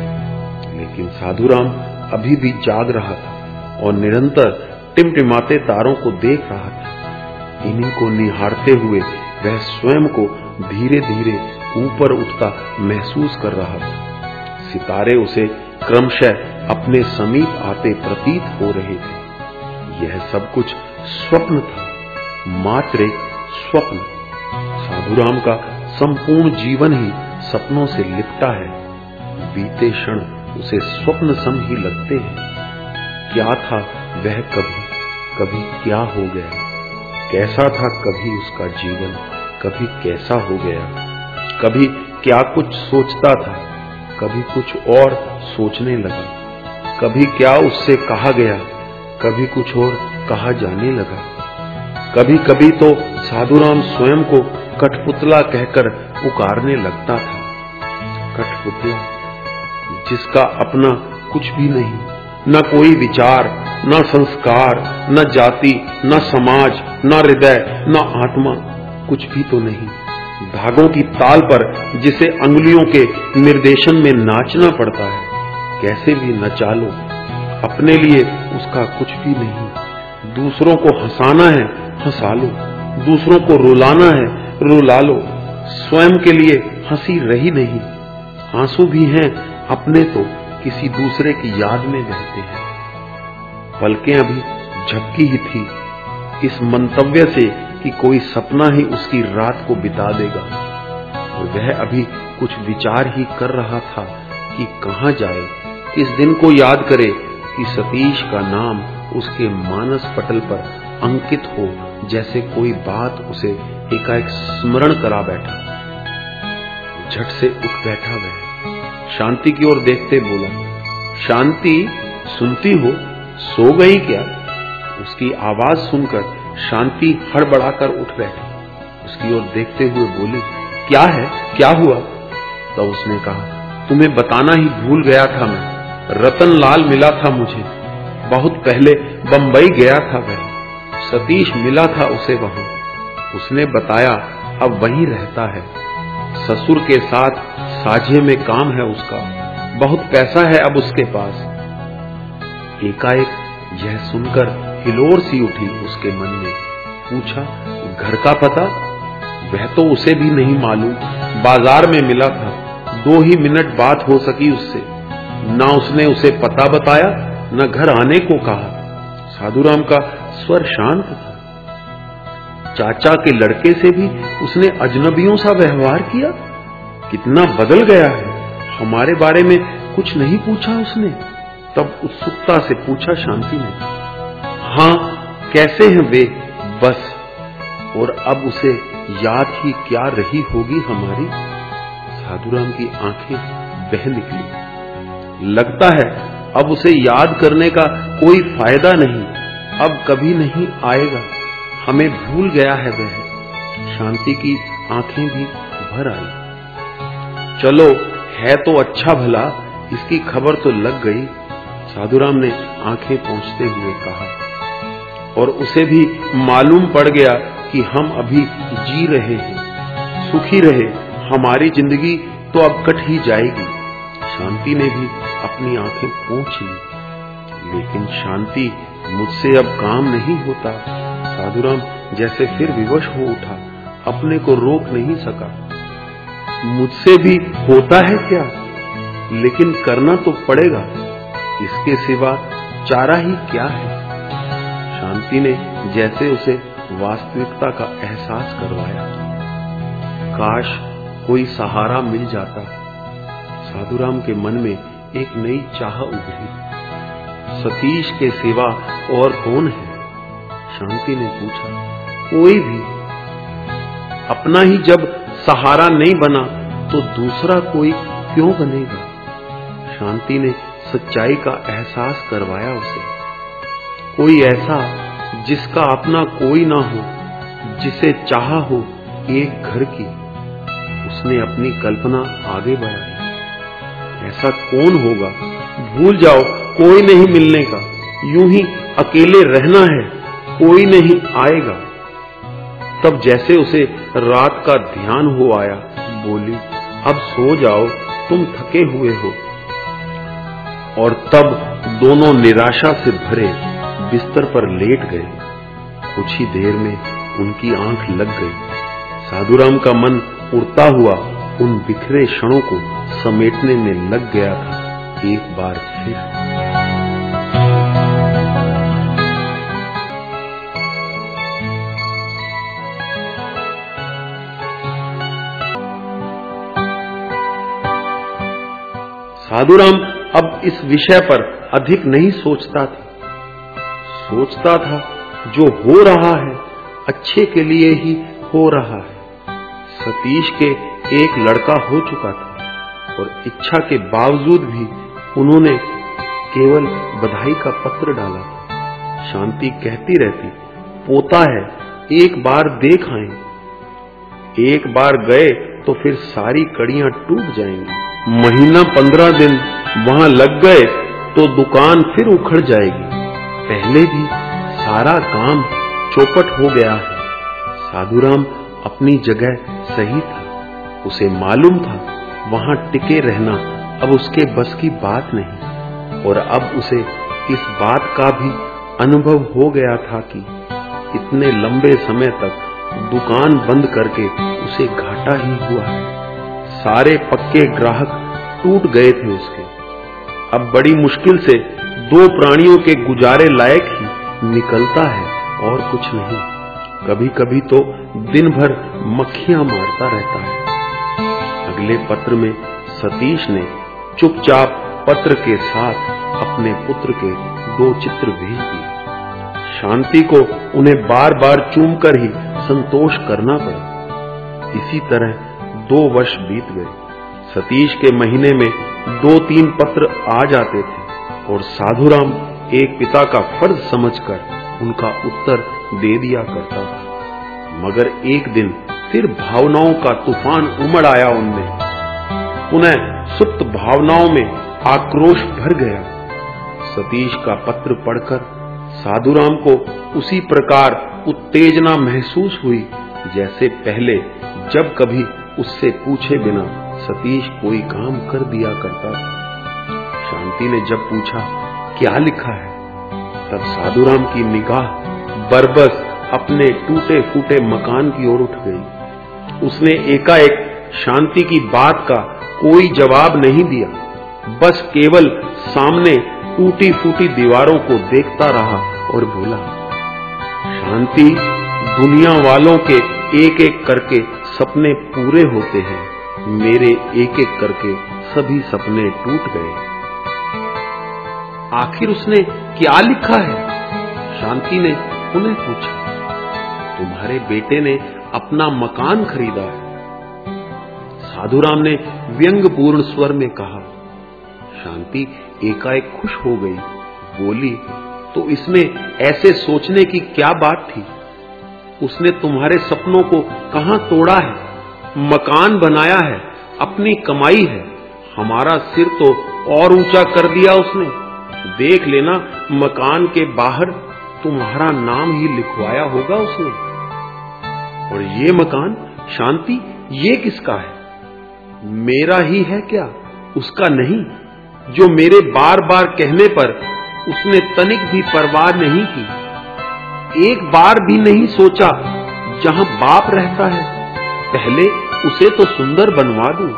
लेकिन साधुराम अभी भी जाग रहा था और निरंतर टिमटिमाते तारों को देख रहा था। इन्हीं को निहारते हुए वह स्वयं को धीरे धीरे ऊपर उठता महसूस कर रहा था। सितारे उसे क्रमशः अपने समीप आते प्रतीत हो रहे थे। यह सब कुछ स्वप्न था, मात्र एक स्वप्न। साधुराम का संपूर्ण जीवन ही सपनों से लिपटा है। बीते क्षण उसे स्वप्न सम ही लगते हैं। क्या था वह, कभी क्या हो गया? कैसा था कभी उसका जीवन, कभी कैसा हो गया? कभी क्या कुछ सोचता था, कभी कुछ और सोचने लगा। कभी क्या उससे कहा गया, कभी कुछ और कहा जाने लगा। कभी कभी तो साधुराम स्वयं को कठपुतला कहकर पुकारने लगता था। कठपुतला, जिसका अपना कुछ भी नहीं, न कोई विचार, न संस्कार, न जाति, न समाज, न हृदय, न आत्मा, कुछ भी तो नहीं। धागों की ताल पर जिसे अंगुलियों के निर्देशन में नाचना पड़ता है, कैसे भी नचा लो, अपने लिए उसका कुछ भी नहीं। दूसरों को हंसाना है, हंसा लो, दूसरों को रुलाना है, रुला लो, स्वयं के लिए हंसी रही नहीं। आंसू भी हैं अपने तो किसी दूसरे की याद में बहते हैं। पलकें अभी झपकी ही थी इस मंतव्य से कि कोई सपना ही उसकी रात को बिता देगा, और वह अभी कुछ विचार ही कर रहा था कि कहां जाए, इस दिन को याद करे कि सतीश का नाम उसके मानस पटल पर अंकित हो, जैसे कोई बात उसे एकाएक स्मरण करा बैठा। झट से उठ बैठा वह, शांति की ओर देखते बोला, शांति सुनती हो, सो गई क्या? उसकी आवाज सुनकर शांति हड़बड़ाकर उठ बैठी। उसकी ओर देखते हुए बोली, क्या है, क्या हुआ? तब उसने कहा, तुम्हें बताना ही भूल गया था मैं। रतनलाल मिला था मुझे, बहुत पहले बंबई गया था वह। सतीश मिला था उसे वहां, उसने बताया अब वहीं रहता है, ससुर के साथ साझे में काम है उसका, बहुत पैसा है अब उसके पास। एकाएक यह सुनकर हिलोर सी उठी उसके मन में। पूछा, घर का पता? वह तो उसे भी नहीं मालूम, बाजार में मिला था, 2 ही मिनट बात हो सकी उससे। ना उसने उसे पता बताया, न घर आने को कहा। साधुराम का स्वर शांत था। चाचा के लड़के से भी उसने अजनबियों सा व्यवहार किया। कितना बदल गया है, हमारे बारे में कुछ नहीं पूछा उसने? तब उत्सुकता से पूछा शांति ने। हां, कैसे हैं वे, बस। और अब उसे याद ही क्या रही होगी हमारी? साधुराम की आंखें बह निकली। लगता है अब उसे याद करने का कोई फायदा नहीं, अब कभी नहीं आएगा, हमें भूल गया है वह। शांति की आंखें भी भर आई। चलो, है तो अच्छा भला, इसकी खबर तो लग गई, साधुराम ने आंखें पोंछते हुए कहा। और उसे भी मालूम पड़ गया कि हम अभी जी रहे हैं, सुखी रहे, हमारी जिंदगी तो अब कट ही जाएगी। शांति ने भी अपनी आंखें पोंछ ली। लेकिन शांति, मुझसे अब काम नहीं होता। साधुराम जैसे फिर विवश हो उठा, अपने को रोक नहीं सका। मुझसे भी होता है क्या, लेकिन करना तो पड़ेगा, इसके सिवा चारा ही क्या है। शांति ने जैसे उसे वास्तविकता का एहसास करवाया। काश कोई सहारा मिल जाता। साधुराम के मन में एक नई चाह उभरी। सतीश के सिवा और कौन है? शांति ने पूछा। कोई भी। अपना ही जब सहारा नहीं बना तो दूसरा कोई क्यों बनेगा? शांति ने सच्चाई का एहसास करवाया उसे। कोई ऐसा जिसका अपना कोई ना हो, जिसे चाहा हो एक घर की। उसने अपनी कल्पना आगे बढ़ाई। ऐसा कौन होगा? भूल जाओ, कोई नहीं मिलने का, यूं ही अकेले रहना है, कोई नहीं आएगा। तब जैसे उसे रात का ध्यान हो आया, बोली, अब सो जाओ, तुम थके हुए हो। और तब दोनों निराशा से भरे बिस्तर पर लेट गए। कुछ ही देर में उनकी आंख लग गई। साधुराम का मन उड़ता हुआ उन बिखरे क्षणों को समेटने में लग गया था एक बार फिर। साधुराम अब इस विषय पर अधिक नहीं सोचता था। सोचता था जो हो रहा है अच्छे के लिए ही हो रहा है। सतीश के एक लड़का हो चुका था और इच्छा के बावजूद भी उन्होंने केवल बधाई का पत्र डाला था। शांति कहती रहती, पोता है, एक बार देख आए। एक बार गए तो फिर सारी कड़ियां टूट जाएंगी। महीना 15 दिन वहां लग गए तो दुकान फिर उखड़ जाएगी। पहले भी सारा काम चौपट हो गया है। साधुराम अपनी जगह सही था। उसे मालूम था वहां टिके रहना अब उसके बस की बात नहीं। और अब उसे इस बात का भी अनुभव हो गया था कि इतने लंबे समय तक दुकान बंद करके उसे घाटा ही हुआ है। सारे पक्के ग्राहक टूट गए थे उसके। अब बड़ी मुश्किल से 2 प्राणियों के गुजारे लायक ही निकलता है और कुछ नहीं। कभी कभी तो दिन भर मक्खियां मारता रहता है। अगले पत्र में सतीश ने चुपचाप पत्र के साथ अपने पुत्र के 2 चित्र भेज दिए। शांति को उन्हें बार बार चूमकर ही संतोष करना पड़ा। इसी तरह 2 वर्ष बीत गए। सतीश के महीने में 2-3 पत्र आ जाते थे और साधुराम एक पिता का फर्ज समझकर उनका उत्तर दे दिया करता था। मगर एक दिन फिर भावनाओं का तूफान उमड़ आया उनमें। पुनः सुप्त भावनाओं में आक्रोश भर गया। सतीश का पत्र पढ़कर साधुराम को उसी प्रकार उत्तेजना महसूस हुई जैसे पहले जब कभी उससे पूछे बिना सतीश कोई काम कर दिया करता था। शांति ने जब पूछा क्या लिखा है, तब साधुराम की निगाह बरबस अपने टूटे फूटे मकान की ओर उठ गई। उसने एकाएक शांति की बात का कोई जवाब नहीं दिया, बस केवल सामने टूटी फूटी दीवारों को देखता रहा और बोला, शांति, दुनिया वालों के एक एक करके सपने पूरे होते हैं, मेरे एक एक करके सभी सपने टूट गए। आखिर उसने क्या लिखा है? शांति ने उन्हें पूछा। तुम्हारे बेटे ने अपना मकान खरीदा है, साधुराम ने व्यंग्यपूर्ण स्वर में कहा। शांति एकाएक खुश हो गई, बोली, तो इसमें ऐसे सोचने की क्या बात थी? उसने तुम्हारे सपनों को कहां तोड़ा है? मकान बनाया है, अपनी कमाई है, हमारा सिर तो और ऊंचा कर दिया उसने। देख लेना, मकान के बाहर तुम्हारा नाम ही लिखवाया होगा उसने। और ये मकान, शांति, ये किसका है? मेरा ही है क्या, उसका नहीं, जो मेरे बार बार कहने पर उसने तनिक भी परवाह नहीं की। एक बार भी नहीं सोचा जहां बाप रहता है पहले उसे तो सुंदर बनवा दूं।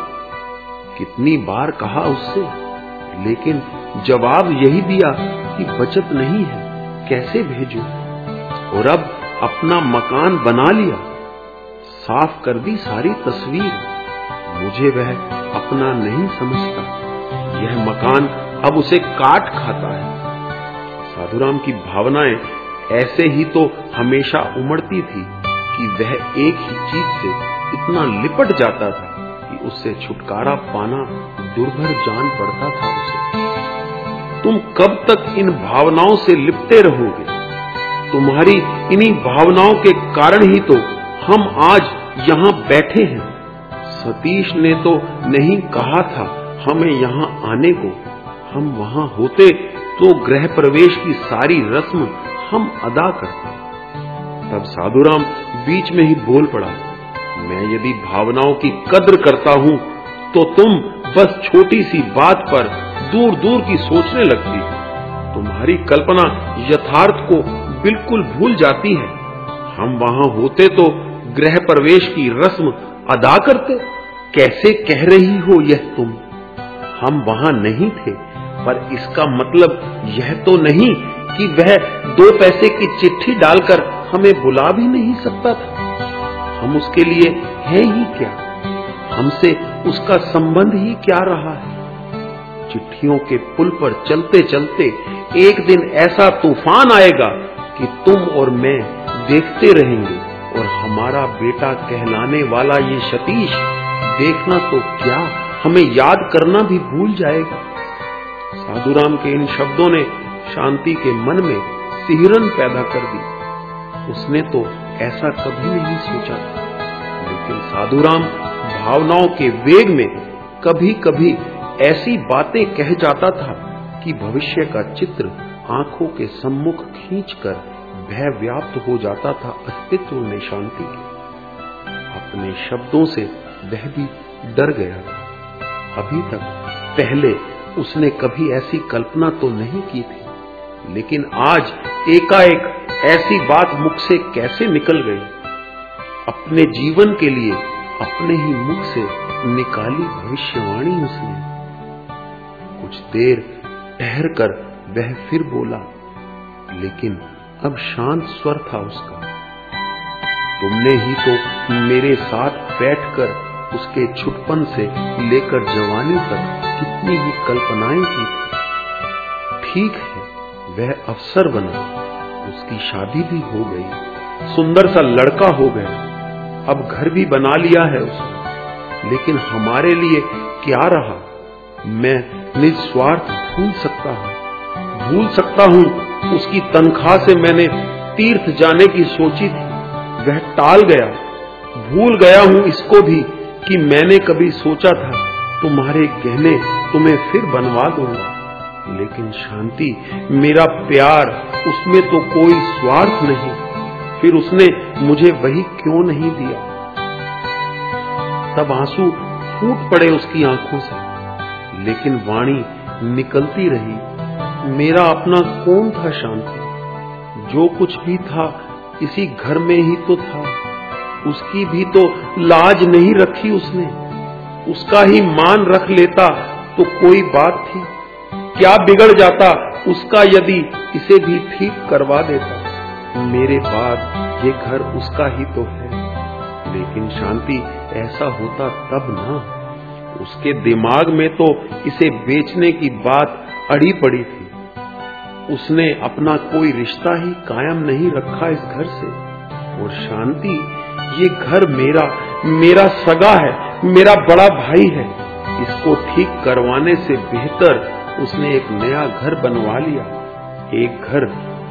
कितनी बार कहा उससे, लेकिन जवाब यही दिया कि बचत नहीं है, कैसे भेजूं। और अब अपना मकान बना लिया, साफ कर दी सारी तस्वीर। मुझे वह अपना नहीं समझता, यह मकान अब उसे काट खाता है। साधुराम की भावनाएं ऐसे ही तो हमेशा उमड़ती थी कि वह एक ही चीज से इतना लिपट जाता था कि उससे छुटकारा पाना दुर्भर जान पड़ता था उसे। तुम कब तक इन भावनाओं से लिपटे रहोगे? तुम्हारी इन्हीं भावनाओं के कारण ही तो हम आज यहाँ बैठे हैं। सतीश ने तो नहीं कहा था हमें यहाँ आने को, हम वहां होते तो गृह प्रवेश की सारी रस्म हम अदा करते। तब साधुराम बीच में ही बोल पड़ा, मैं यदि भावनाओं की कद्र करता हूं तो तुम बस छोटी सी बात पर दूर दूर की सोचने लगती हो। तुम्हारी कल्पना यथार्थ को बिल्कुल भूल जाती है। हम वहां होते तो गृह प्रवेश की रस्म अदा करते। कैसे कह रही हो यह तुम? हम वहां नहीं थे, पर इसका मतलब यह तो नहीं कि वह 2 पैसे की चिट्ठी डालकर हमें बुला भी नहीं सकता था। हम उसके लिए हैं ही क्या? हमसे उसका संबंध ही क्या रहा है? चिट्ठियों के पुल पर चलते चलते एक दिन ऐसा तूफान आएगा कि तुम और मैं देखते रहेंगे, और हमारा बेटा कहलाने वाला ये सतीश देखना तो क्या, हमें याद करना भी भूल जाएगा। साधुराम के इन शब्दों ने शांति के मन में सिहरन पैदा कर दी। उसने तो ऐसा कभी नहीं सोचा था, लेकिन साधुराम भावनाओं के वेग में कभी कभी ऐसी बातें कह जाता था कि भविष्य का चित्र आंखों के सम्मुख खींचकर भय व्याप्त हो जाता था अस्तित्व में शांति के। अपने शब्दों से वह भी डर गया था। अभी तक पहले उसने कभी ऐसी कल्पना तो नहीं की थी, लेकिन आज एकाएक ऐसी बात मुख से कैसे निकल गई। अपने जीवन के लिए अपने ही मुख से निकाली भविष्यवाणी उसने। कुछ देर ठहरकर वह फिर बोला, लेकिन अब शांत स्वर था उसका। तुमने ही तो मेरे साथ बैठकर उसके छुटपन से लेकर जवानी तक कितनी ही कल्पनाएं की थी। ठीक है, वह अफसर बना, उसकी शादी भी हो गई, सुंदर सा लड़का हो गया, अब घर भी बना लिया है उसने, लेकिन हमारे लिए क्या रहा? मैं निस्वार्थ भूल सकता हूं उसकी तनख्वाह से मैंने तीर्थ जाने की सोची थी, वह टाल गया। भूल गया हूं इसको भी कि मैंने कभी सोचा था तुम्हारे गहने तुम्हें फिर बनवा दूंगा, लेकिन शांति, मेरा प्यार, उसमें तो कोई स्वार्थ नहीं, फिर उसने मुझे वही क्यों नहीं दिया? तब आंसू फूट पड़े उसकी आंखों से, लेकिन वाणी निकलती रही, मेरा अपना कौन था शांति? जो कुछ भी था इसी घर में ही तो था, उसकी भी तो लाज नहीं रखी उसने, उसका ही मान रख लेता तो कोई बात थी, क्या बिगड़ जाता उसका यदि इसे भी ठीक करवा देता? मेरे बाद ये घर उसका ही तो है, लेकिन शांति, ऐसा होता तब ना, उसके दिमाग में तो इसे बेचने की बात अड़ी पड़ी थी, उसने अपना कोई रिश्ता ही कायम नहीं रखा इस घर से। और शांति, ये घर मेरा सगा है, मेरा बड़ा भाई है, इसको ठीक करवाने से बेहतर उसने एक नया घर बनवा लिया, एक घर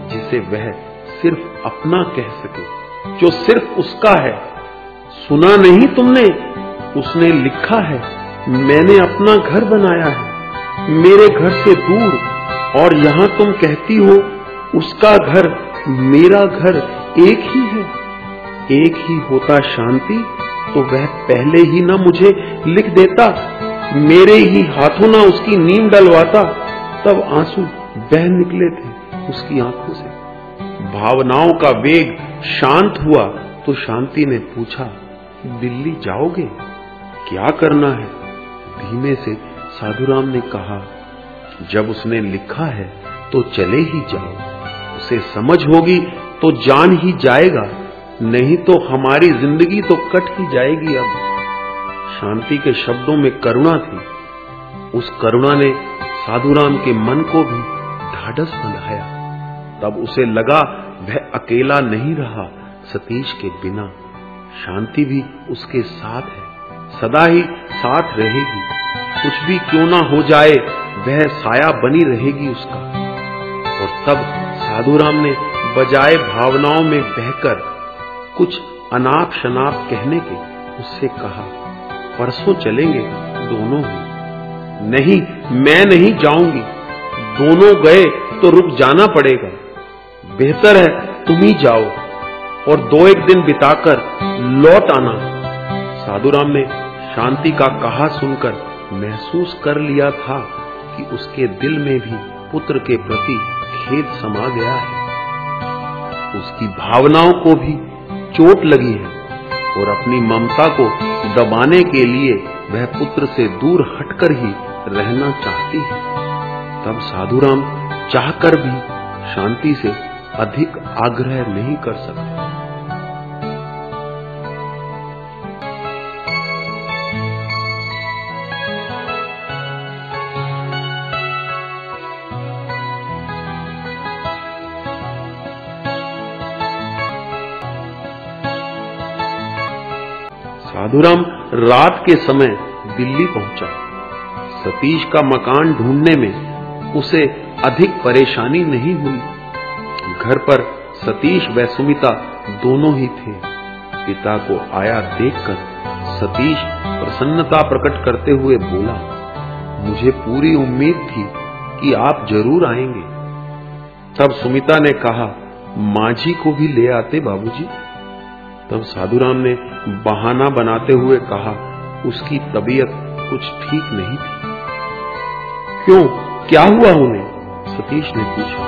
जिसे वह सिर्फ अपना कह सके, जो सिर्फ उसका है। सुना नहीं तुमने? उसने लिखा है, मैंने अपना घर बनाया है, मेरे घर से दूर, और यहां तुम कहती हो उसका घर मेरा घर एक ही है। एक ही होता शांति तो वह पहले ही ना मुझे लिख देता, मेरे ही हाथों ना उसकी नींव डलवाता। तब आंसू बह निकले थे उसकी आंखों से। भावनाओं का वेग शांत हुआ तो शांति ने पूछा, दिल्ली जाओगे? क्या करना है? धीमे से साधुराम ने कहा, जब उसने लिखा है तो चले ही जाओ, उसे समझ होगी तो जान ही जाएगा, नहीं तो हमारी जिंदगी तो कट ही जाएगी। अब शांति के शब्दों में करुणा थी, उस करुणा ने साधुराम के मन को भी ढाढ़स बंधाया। तब उसे लगा वह अकेला नहीं रहा सतीश के बिना, शांति भी उसके साथ है, सदा ही साथ रहेगी, कुछ भी क्यों ना हो जाए वह साया बनी रहेगी उसका। और तब साधुराम ने बजाय भावनाओं में बहकर कुछ अनाप शनाप कहने के उससे कहा, परसों चलेंगे दोनों ही। नहीं, मैं नहीं जाऊंगी, दोनों गए तो रुक जाना पड़ेगा, बेहतर है तुम ही जाओ और 2-1 दिन बिताकर लौट आना। साधुराम ने शांति का कहा सुनकर महसूस कर लिया था कि उसके दिल में भी पुत्र के प्रति खेद समा गया है, उसकी भावनाओं को भी चोट लगी है और अपनी ममता को दबाने के लिए वह पुत्र से दूर हटकर ही रहना चाहती है। तब साधुराम चाहकर भी शांति से अधिक आग्रह नहीं कर सकता। साधुराम रात के समय दिल्ली पहुंचा। सतीश का मकान ढूंढने में उसे अधिक परेशानी नहीं हुई। घर पर सतीश व सुमिता दोनों ही थे। पिता को आया देखकर सतीश प्रसन्नता प्रकट करते हुए बोला, मुझे पूरी उम्मीद थी कि आप जरूर आएंगे। तब सुमिता ने कहा, मांझी को भी ले आते बाबूजी। तब साधुराम ने बहाना बनाते हुए कहा, उसकी तबीयत कुछ ठीक नहीं थी। क्यों, क्या हुआ उन्हें? सतीश ने पूछा।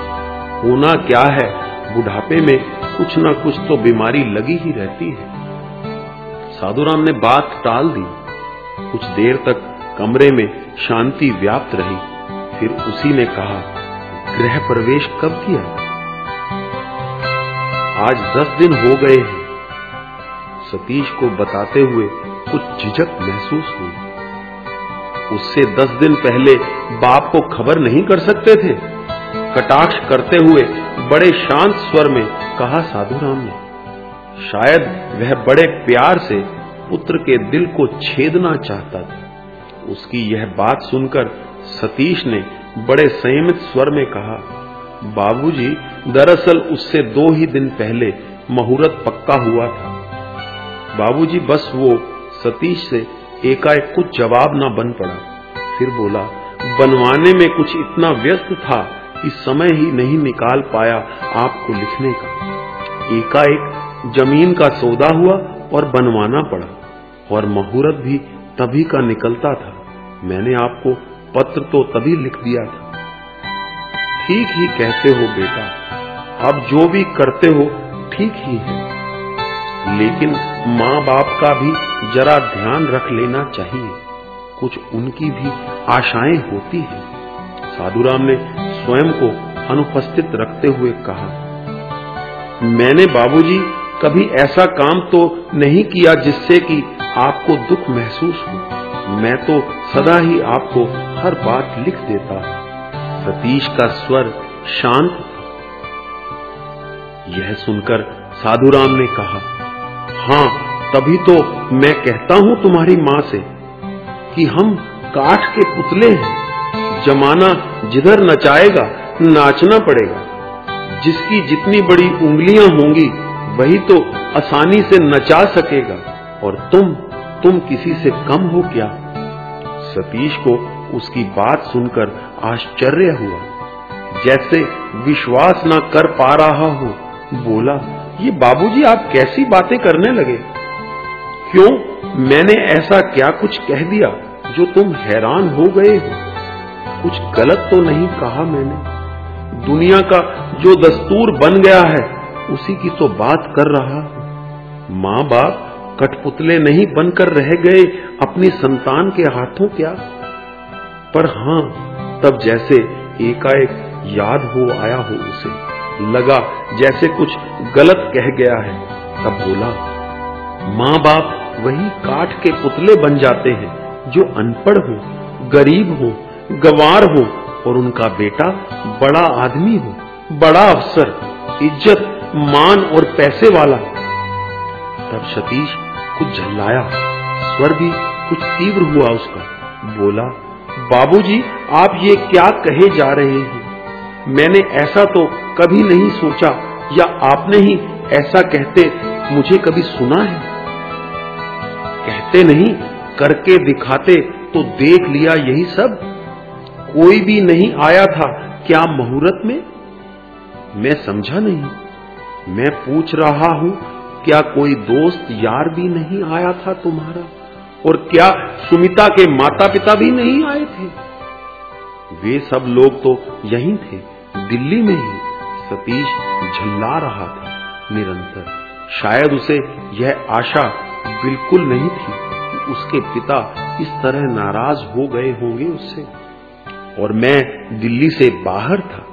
होना क्या है, बुढ़ापे में कुछ ना कुछ तो बीमारी लगी ही रहती है। साधुराम ने बात टाल दी। कुछ देर तक कमरे में शांति व्याप्त रही। फिर उसी ने कहा, गृह प्रवेश कब किया? आज 10 दिन हो गए हैं। सतीश को बताते हुए कुछ झिझक महसूस हुई। उससे 10 दिन पहले बाप को खबर नहीं कर सकते थे? कटाक्ष करते हुए बड़े शांत स्वर में कहा साधुराम ने। शायद वह बड़े प्यार से पुत्र के दिल को छेदना चाहता था। उसकी यह बात सुनकर सतीश ने बड़े संयमित स्वर में कहा, बाबूजी, दरअसल उससे 2 ही दिन पहले मुहूर्त पक्का हुआ था। बाबूजी, बस वो सतीश से एकाएक कुछ जवाब ना बन पड़ा। फिर बोला, बनवाने में कुछ इतना व्यस्त था कि समय ही नहीं निकाल पाया आपको लिखने का। एकाएक जमीन का सौदा हुआ और बनवाना पड़ा, और मुहूर्त भी तभी का निकलता था। मैंने आपको पत्र तो तभी लिख दिया था। ठीक ही कहते हो बेटा, अब जो भी करते हो ठीक ही है, लेकिन माँ बाप का भी जरा ध्यान रख लेना चाहिए। कुछ उनकी भी आशाएं होती हैं। साधुराम ने स्वयं को अनुपस्थित रखते हुए कहा, मैंने बाबूजी कभी ऐसा काम तो नहीं किया जिससे कि आपको दुख महसूस हो। मैं तो सदा ही आपको हर बात लिख देता हूं। सतीश का स्वर शांत था। यह सुनकर साधुराम ने कहा, हाँ, तभी तो मैं कहता हूं तुम्हारी मां से कि हम काठ के पुतले हैं। जमाना जिधर नचाएगा नाचना पड़ेगा। जिसकी जितनी बड़ी उंगलियां होंगी वही तो आसानी से नचा सकेगा, और तुम किसी से कम हो क्या? सतीश को उसकी बात सुनकर आश्चर्य हुआ, जैसे विश्वास न कर पा रहा हो। बोला, ये बाबूजी, आप कैसी बातें करने लगे? क्यों, मैंने ऐसा क्या कुछ कह दिया जो तुम हैरान हो गए हो? कुछ गलत तो नहीं कहा मैंने? दुनिया का जो दस्तूर बन गया है उसी की तो बात कर रहा हूं। माँ बाप कठपुतले नहीं बनकर रह गए अपनी संतान के हाथों क्या? पर हां, तब जैसे एकाएक याद हो आया हो उसे, लगा जैसे कुछ गलत कह गया है। तब बोला, माँ बाप वही काठ के पुतले बन जाते हैं जो अनपढ़ हो, गरीब हो, गंवार हो, और उनका बेटा बड़ा आदमी हो, बड़ा अफसर, इज्जत, मान और पैसे वाला। तब सतीश कुछ झल्लाया, स्वर भी कुछ तीव्र हुआ उसका। बोला, बाबूजी, आप ये क्या कहे जा रहे हैं? मैंने ऐसा तो कभी नहीं सोचा, या आपने ही ऐसा कहते मुझे कभी सुना है? कहते नहीं, करके दिखाते तो देख लिया यही सब। कोई भी नहीं आया था क्या मुहूर्त में? मैं समझा नहीं। मैं पूछ रहा हूं, क्या कोई दोस्त यार भी नहीं आया था तुम्हारा? और क्या सुमिता के माता पिता भी नहीं आए थे? वे सब लोग तो यहीं थे, दिल्ली में ही। सतीश झल्ला रहा था निरंतर। शायद उसे यह आशा बिल्कुल नहीं थी कि उसके पिता इस तरह नाराज हो गए होंगे उससे। और मैं दिल्ली से बाहर था,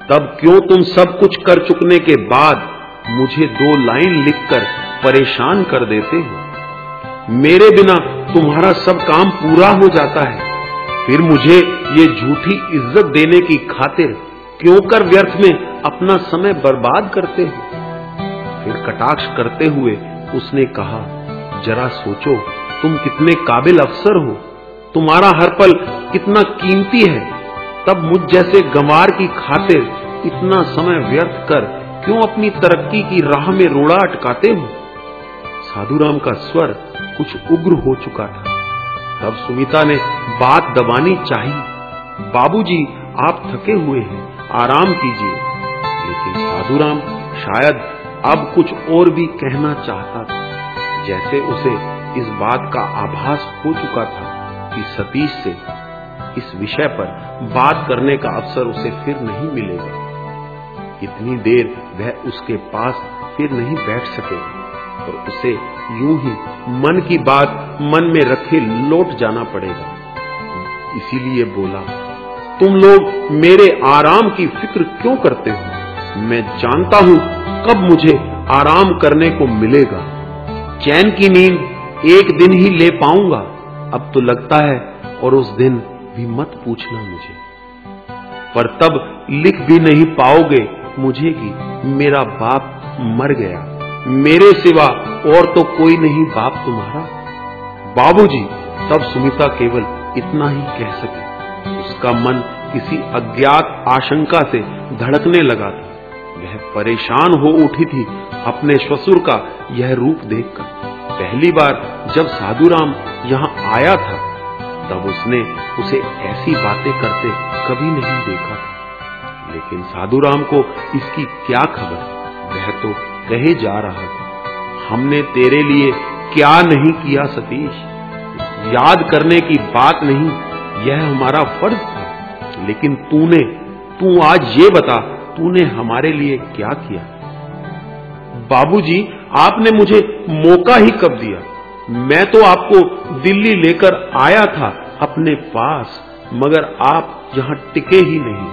तब क्यों तुम सब कुछ कर चुकने के बाद मुझे 2 लाइन लिखकर परेशान कर देते हो? मेरे बिना तुम्हारा सब काम पूरा हो जाता है, फिर मुझे ये झूठी इज्जत देने की खातिर क्यों कर व्यर्थ में अपना समय बर्बाद करते हो? फिर कटाक्ष करते हुए उसने कहा, जरा सोचो, तुम कितने काबिल अफसर हो, तुम्हारा हर पल कितना कीमती है। तब मुझ जैसे गंवार की खातिर इतना समय व्यर्थ कर क्यों अपनी तरक्की की राह में रोड़ा अटकाते हो? साधुराम का स्वर कुछ उग्र हो चुका था। तब सुमिता ने बात दबानी चाहिए, बाबूजी, आप थके हुए हैं, आराम कीजिए। लेकिन साधुराम शायद अब कुछ और भी कहना चाहता था, जैसे उसे इस बात का आभास हो चुका था कि सतीश से इस विषय पर बात करने का अवसर उसे फिर नहीं मिलेगा। इतनी देर वह उसके पास फिर नहीं बैठ सकेगा और उसे यूं ही मन की बात मन में रखे लौट जाना पड़ेगा। इसीलिए बोला, तुम लोग मेरे आराम की फिक्र क्यों करते हो? मैं जानता हूं कब मुझे आराम करने को मिलेगा। चैन की नींद एक दिन ही ले पाऊंगा, अब तो लगता है, और उस दिन भी मत पूछना मुझे। पर तब लिख भी नहीं पाओगे मुझे कि मेरा बाप मर गया, मेरे सिवा और तो कोई नहीं बाप तुम्हारा। बाबूजी, तब सुमिता केवल इतना ही कह सकी। उसका मन किसी अज्ञात आशंका से धड़कने लगा था। वह परेशान हो उठी थी अपने ससुर का यह रूप देखकर। पहली बार जब साधुराम यहाँ आया था तब उसने उसे ऐसी बातें करते कभी नहीं देखा था। लेकिन साधुराम को इसकी क्या खबर, वह तो कहे जा रहा था, हमने तेरे लिए क्या नहीं किया सतीश। याद करने की बात नहीं, यह हमारा फर्ज था। लेकिन तू आज ये बता, तूने हमारे लिए क्या किया? बाबूजी, आपने मुझे मौका ही कब दिया? मैं तो आपको दिल्ली लेकर आया था अपने पास, मगर आप यहां टिके ही नहीं।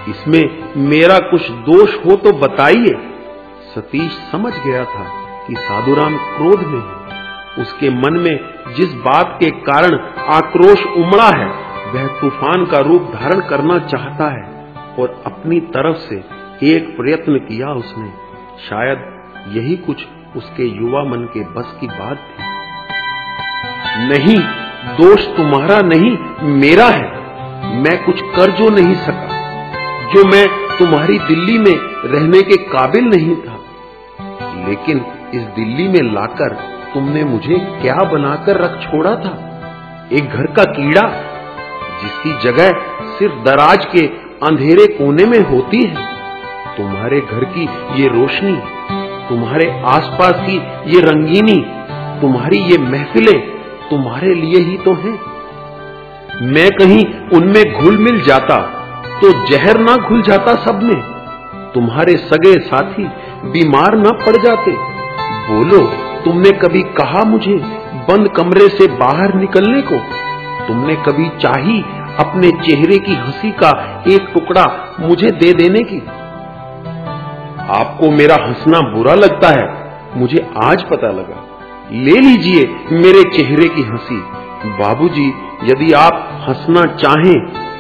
इसमें मेरा कुछ दोष हो तो बताइए। सतीश समझ गया था कि साधुराम क्रोध में है। उसके मन में जिस बात के कारण आक्रोश उमड़ा है वह तूफान का रूप धारण करना चाहता है, और अपनी तरफ से एक प्रयत्न किया उसने। शायद यही कुछ उसके युवा मन के बस की बात थी। नहीं, दोष तुम्हारा नहीं, मेरा है। मैं कुछ कर जो नहीं सका, जो मैं तुम्हारी दिल्ली में रहने के काबिल नहीं था। लेकिन इस दिल्ली में लाकर तुमने मुझे क्या बनाकर रख छोड़ा था? एक घर का कीड़ा, जिसकी जगह सिर्फ दराज के अंधेरे कोने में होती है। तुम्हारे घर की ये रोशनी, तुम्हारे आसपास की ये रंगीनी, तुम्हारी ये महफिलें तुम्हारे लिए ही तो हैं। मैं कहीं उनमें घुल मिल जाता तो जहर ना घुल जाता सब में? तुम्हारे सगे साथी बीमार ना पड़ जाते? बोलो, तुमने कभी कहा मुझे बंद कमरे से बाहर निकलने को? तुमने कभी चाही अपने चेहरे की हंसी का एक टुकड़ा मुझे दे देने की? आपको मेरा हंसना बुरा लगता है, मुझे आज पता लगा। ले लीजिए मेरे चेहरे की हंसी। बाबूजी, यदि आप हंसना चाहें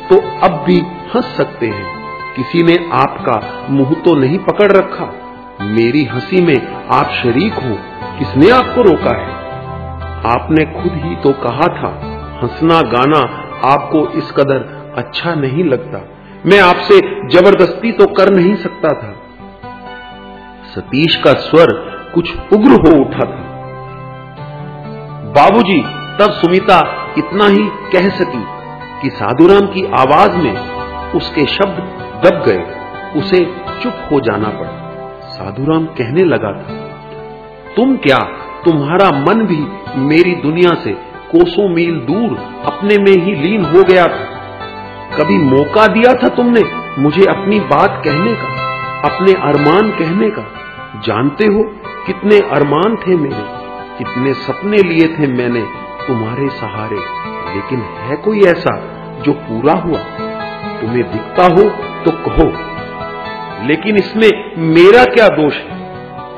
तो अब भी हंस सकते हैं। किसी ने आपका मुंह तो नहीं पकड़ रखा। मेरी हंसी में आप शरीक हो, किसने आपको रोका है? आपने खुद ही तो कहा था हंसना गाना आपको इस कदर अच्छा नहीं लगता। मैं आपसे जबरदस्ती तो कर नहीं सकता था। सतीश का स्वर कुछ उग्र हो उठा था। बाबूजी, तब सुमिता इतना ही कह सकी कि साधुराम की आवाज में उसके शब्द दब गए। उसे चुप हो जाना पड़ा। साधुराम कहने लगा था, तुम क्या, तुम्हारा मन भी मेरी दुनिया से कोसों मील दूर अपने में ही लीन हो गया था। कभी मौका दिया था तुमने मुझे अपनी बात कहने का, अपने अरमान कहने का? जानते हो कितने अरमान थे मेरे, कितने सपने लिए थे मैंने तुम्हारे सहारे। लेकिन है कोई ऐसा जो पूरा हुआ? तुम्हें दिखता हो तो कहो, लेकिन इसमें मेरा क्या दोष है?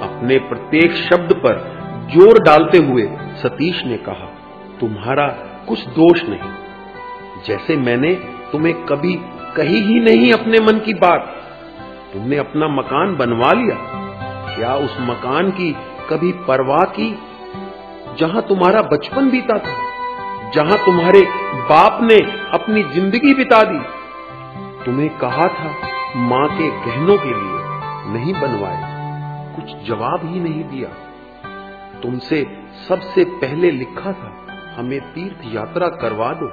अपने प्रत्येक शब्द पर जोर डालते हुए सतीश ने कहा, तुम्हारा कुछ दोष नहीं। जैसे मैंने तुम्हें कभी कही ही नहीं अपने मन की बात। तुमने अपना मकान बनवा लिया, क्या उस मकान की कभी परवाह की जहां तुम्हारा बचपन बीता था, जहां तुम्हारे बाप ने अपनी जिंदगी बिता दी? तुम्हें कहा था मां के गहनों के लिए, नहीं बनवाए, कुछ जवाब ही नहीं दिया। तुमसे सबसे पहले लिखा था हमें तीर्थ यात्रा करवा दो,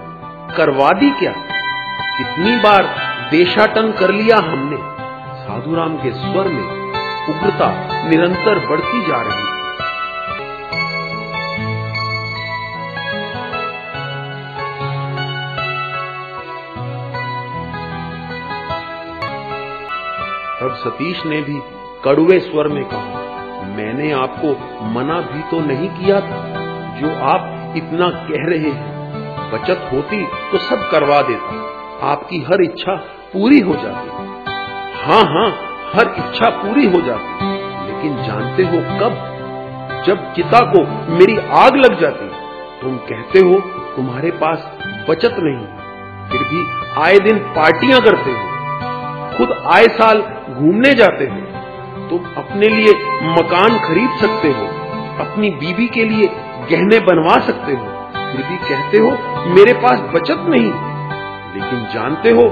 करवा दी क्या? कितनी बार देशाटन कर लिया हमने। साधुराम के स्वर में उग्रता निरंतर बढ़ती जा रही। तब सतीश ने भी कड़वे स्वर में कहा, मैंने आपको मना भी तो नहीं किया था, जो आप इतना कह रहे हैं। बचत होती तो सब करवा देता, आपकी हर इच्छा पूरी हो जाती। हाँ हाँ, हर इच्छा पूरी हो जाती, लेकिन जानते हो कब? जब चिता को मेरी आग लग जाती। तुम कहते हो तुम्हारे पास बचत नहीं, फिर भी आए दिन पार्टियां करते हो, खुद आए साल घूमने जाते हो। तुम अपने लिए मकान खरीद सकते हो, अपनी बीवी के लिए गहने बनवा सकते हो, फिर भी कहते हो मेरे पास बचत नहीं। लेकिन जानते हो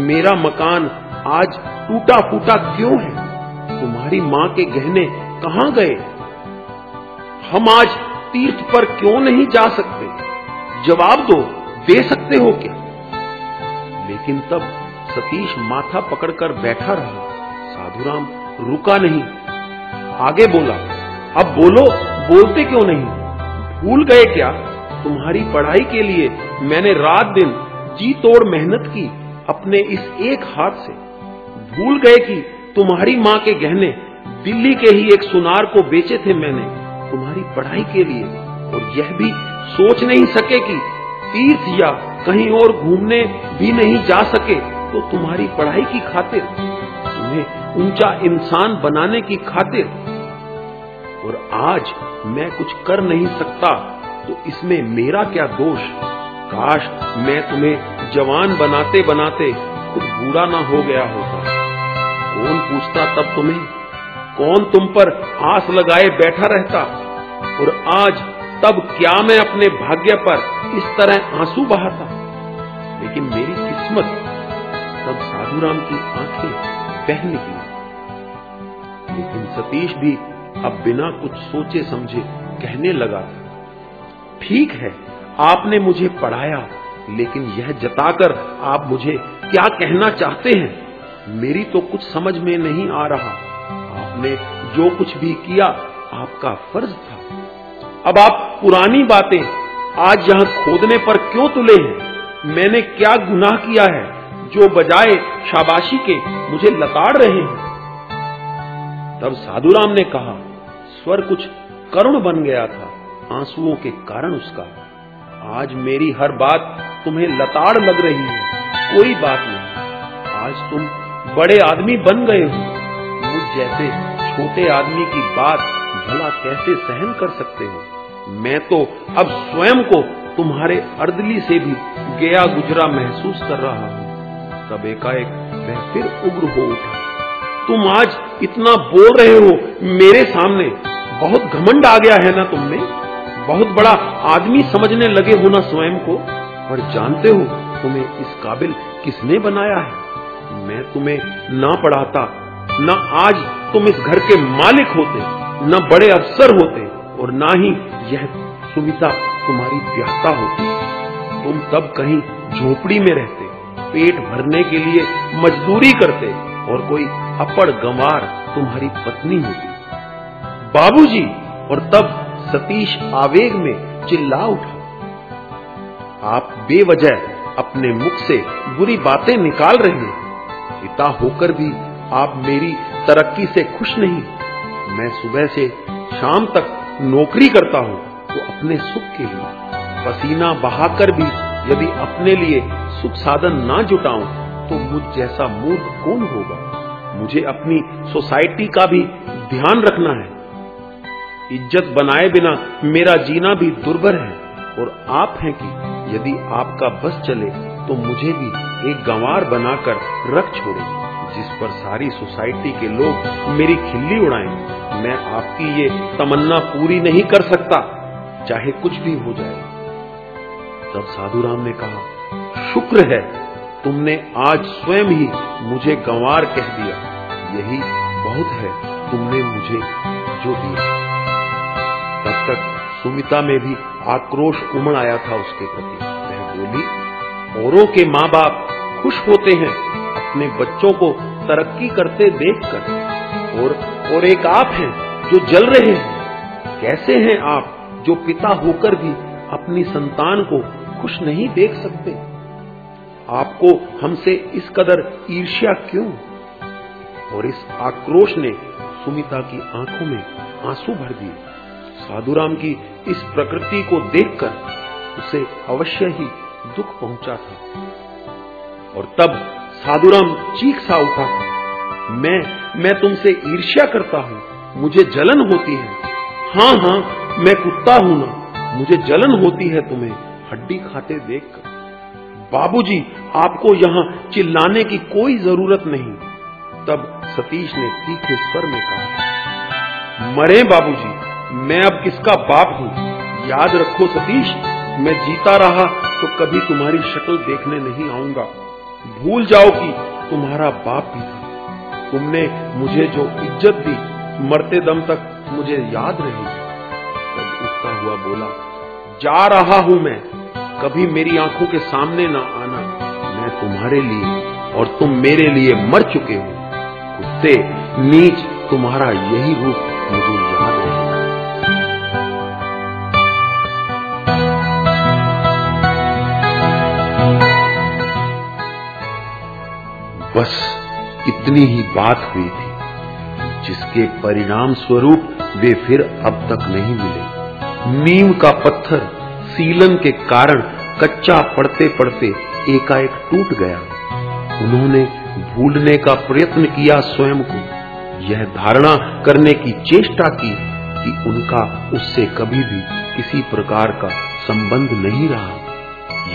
मेरा मकान आज टूटा फूटा क्यों है? तुम्हारी मां के गहने कहां गए? हम आज तीर्थ पर क्यों नहीं जा सकते? जवाब दो, दे सकते हो क्या? लेकिन तब सतीश माथा पकड़कर बैठा रहा। साधुराम रुका नहीं, आगे बोला, अब बोलो, बोलते क्यों नहीं? भूल गए क्या तुम्हारी पढ़ाई के लिए मैंने रात दिन जी तोड़ मेहनत की अपने इस एक हाथ से? भूल गए कि तुम्हारी मां के गहने दिल्ली के ही एक सुनार को बेचे थे मैंने तुम्हारी पढ़ाई के लिए? और यह भी सोच नहीं सके कि तीर्थ या कहीं और घूमने भी नहीं जा सके तो तुम्हारी पढ़ाई की खातिर, तुम्हें ऊंचा इंसान बनाने की खातिर। और आज मैं कुछ कर नहीं सकता तो इसमें मेरा क्या दोष? काश मैं तुम्हें जवान बनाते बनाते खुद बूढ़ा ना हो गया होता। कौन पूछता तब तुम्हें? कौन तुम पर आस लगाए बैठा रहता? और आज तब क्या मैं अपने भाग्य पर इस तरह आंसू बहाता? लेकिन मेरी किस्मत, तब साधुराम की आंखें बह निकली। लेकिन सतीश भी अब बिना कुछ सोचे समझे कहने लगा, ठीक है आपने मुझे पढ़ाया, लेकिन यह जताकर आप मुझे क्या कहना चाहते हैं मेरी तो कुछ समझ में नहीं आ रहा। आपने जो कुछ भी किया आपका फर्ज था। अब आप पुरानी बातें आज यहां खोदने पर क्यों तुले हैं? मैंने क्या गुनाह किया है जो बजाय शाबाशी के मुझे लताड़ रहे हैं? तब साधुराम ने कहा, स्वर कुछ करुण बन गया था आंसुओं के कारण उसका। आज मेरी हर बात तुम्हें लताड़ लग रही है, कोई बात नहीं। आज तुम बड़े आदमी बन गए हो, मुझ जैसे छोटे आदमी की बात भला कैसे सहन कर सकते हो? मैं तो अब स्वयं को तुम्हारे अर्दली से भी गया गुजरा महसूस कर रहा हूं। तब एकाएक वह फिर उग्र हो उठा। तुम आज इतना बोल रहे हो मेरे सामने, बहुत घमंड आ गया है ना तुमने? बहुत बड़ा आदमी समझने लगे हो ना स्वयं को? और जानते हो तुम्हें इस काबिल किसने बनाया है? मैं तुम्हें ना पढ़ाता, ना आज तुम इस घर के मालिक होते, ना बड़े अफसर होते, और ना ही यह सुमिता तुम्हारी ब्याहता होती। तुम तब कहीं झोपड़ी में रहते, पेट भरने के लिए मजदूरी करते, और कोई अपड़ गंवार तुम्हारी पत्नी होती। बाबूजी! और तब सतीश आवेग में चिल्ला उठा, आप बेवजह अपने मुख से बुरी बातें निकाल रहे हैं। पिता होकर भी आप मेरी तरक्की से खुश नहीं। मैं सुबह से शाम तक नौकरी करता हूं तो अपने सुख के लिए, पसीना बहाकर भी यदि अपने लिए सुख साधन ना जुटाऊं तो मुझ जैसा मूर्ख कौन होगा? मुझे अपनी सोसाइटी का भी ध्यान रखना है। इज्जत बनाए बिना मेरा जीना भी दुर्भर है, और आप हैं कि यदि आपका बस चले तो मुझे भी एक गंवार बनाकर रख छोड़े, जिस पर सारी सोसाइटी के लोग मेरी खिल्ली उड़ाएं। मैं आपकी ये तमन्ना पूरी नहीं कर सकता, चाहे कुछ भी हो जाए। तब साधुराम ने कहा, शुक्र है तुमने आज स्वयं ही मुझे गंवार कह दिया, यही बहुत है तुमने मुझे जो दिया। तब तक सुमिता में भी आक्रोश उमड़ आया था उसके प्रति। वह बोली, औरों के माँ बाप खुश होते हैं अपने बच्चों को तरक्की करते देखकर, और एक आप हैं जो जल रहे हैं। कैसे हैं आप जो पिता होकर भी अपनी संतान को खुश नहीं देख सकते? आपको हमसे इस कदर ईर्ष्या क्यों? और इस आक्रोश ने सुमिता की आंखों में आंसू भर दिए। साधुराम की इस प्रकृति को देखकर उसे अवश्य ही दुख पहुंचा था, और तब साधुराम चीख सा उठा, मैं तुमसे ईर्ष्या करता हूं, मुझे जलन होती है। हाँ, मैं कुत्ता हूं ना, मुझे जलन होती है तुम्हें हड्डी खाते देखकर। बाबूजी, आपको यहां चिल्लाने की कोई जरूरत नहीं। तब सतीश ने तीखे स्वर में कहा, मरे बाबूजी, मैं अब किसका बाप हूं? याद रखो सतीश, मैं जीता रहा तो कभी तुम्हारी शक्ल देखने नहीं आऊंगा। भूल जाओ कि तुम्हारा बाप भी था। तुमने मुझे जो इज्जत दी, मरते दम तक मुझे याद रहेगी। तब उठता हुआ बोला, जा रहा हूं मैं, कभी मेरी आंखों के सामने ना आना। मैं तुम्हारे लिए और तुम मेरे लिए मर चुके हो। कुत्ते, नीच, तुम्हारा यही रूप मुझे याद है। बस इतनी ही बात हुई थी, जिसके परिणाम स्वरूप वे फिर अब तक नहीं मिले। नीम का पत्थर सीलन के कारण कच्चा पड़ते पड़ते एकाएक टूट गया। उन्होंने भूलने का प्रयत्न किया स्वयं को, यह धारणा करने की चेष्टा की कि उनका उससे कभी भी किसी प्रकार का संबंध नहीं रहा।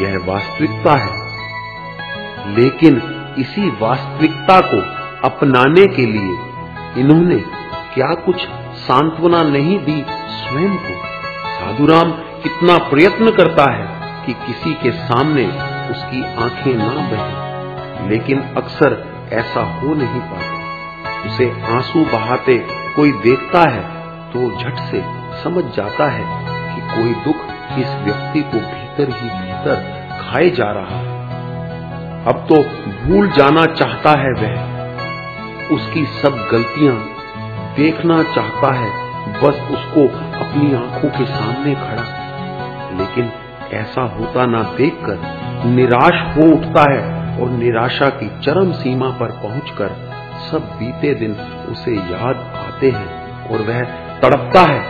यह वास्तविकता है, लेकिन इसी वास्तविकता को अपनाने के लिए इन्होंने क्या कुछ सांत्वना नहीं दी स्वयं को? साधुराम कितना प्रयत्न करता है कि किसी के सामने उसकी आंखें ना बहें, लेकिन अक्सर ऐसा हो नहीं पाता। उसे आंसू बहाते कोई देखता है तो झट से समझ जाता है कि कोई दुख इस व्यक्ति को भीतर ही भीतर खाए जा रहा है। अब तो भूल जाना चाहता है वह, उसकी सब गलतियां देखना चाहता है, बस उसको अपनी आंखों के सामने खड़ा। लेकिन ऐसा होता ना देखकर निराश हो उठता है और निराशा की चरम सीमा पर पहुंचकर सब बीते दिन उसे याद आते हैं और वह तड़पता है।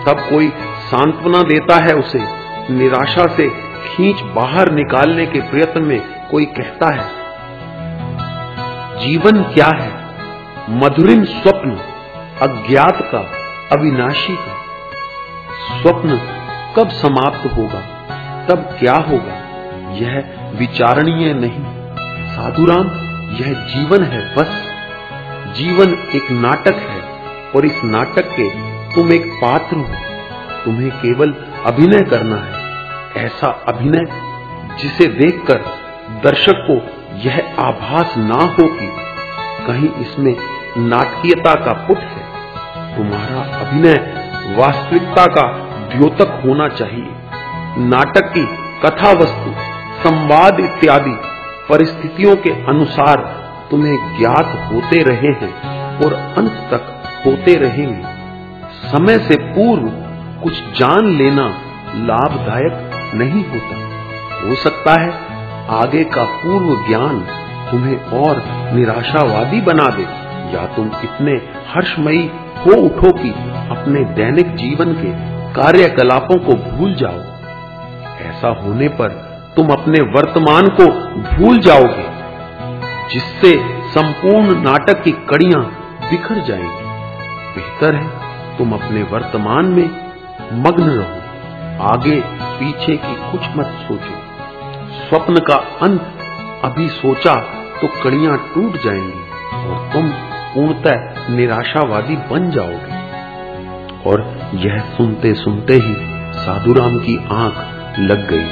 तब कोई सांत्वना देता है उसे। निराशा से खींच बाहर निकालने के प्रयत्न में कोई कहता है, जीवन क्या है? मधुरिम स्वप्न, अज्ञात का, अविनाशी का। स्वप्न कब समाप्त होगा, तब क्या होगा, यह विचारणीय नहीं। साधुराम, यह जीवन है बस। जीवन एक नाटक है और इस नाटक के तुम एक पात्र हो। तुम्हें केवल अभिनय करना है, ऐसा अभिनय जिसे देखकर दर्शक को यह आभास ना हो कि कहीं इसमें नाटकीयता का पुट है। तुम्हारा अभिनय वास्तविकता का द्योतक होना चाहिए। नाटक की कथा वस्तु, संवाद इत्यादि परिस्थितियों के अनुसार तुम्हें ज्ञात होते रहे हैं और अंत तक होते रहेंगे। समय से पूर्व कुछ जान लेना लाभदायक नहीं होता। हो सकता है आगे का पूर्व ज्ञान तुम्हें और निराशावादी बना दे, या तुम इतने हर्षमयी हो उठो कि अपने दैनिक जीवन के कार्यकलापों को भूल जाओ। ऐसा होने पर तुम अपने वर्तमान को भूल जाओगे, जिससे संपूर्ण नाटक की कड़ियां बिखर जाएंगी। बेहतर है तुम अपने वर्तमान में मग्न रहो, आगे पीछे की कुछ मत सोचो। स्वप्न का अंत अभी सोचा तो कड़ियां टूट जाएंगी और तुम पूर्णतः निराशावादी बन जाओगे। और यह सुनते सुनते ही साधुराम की आंख लग गई।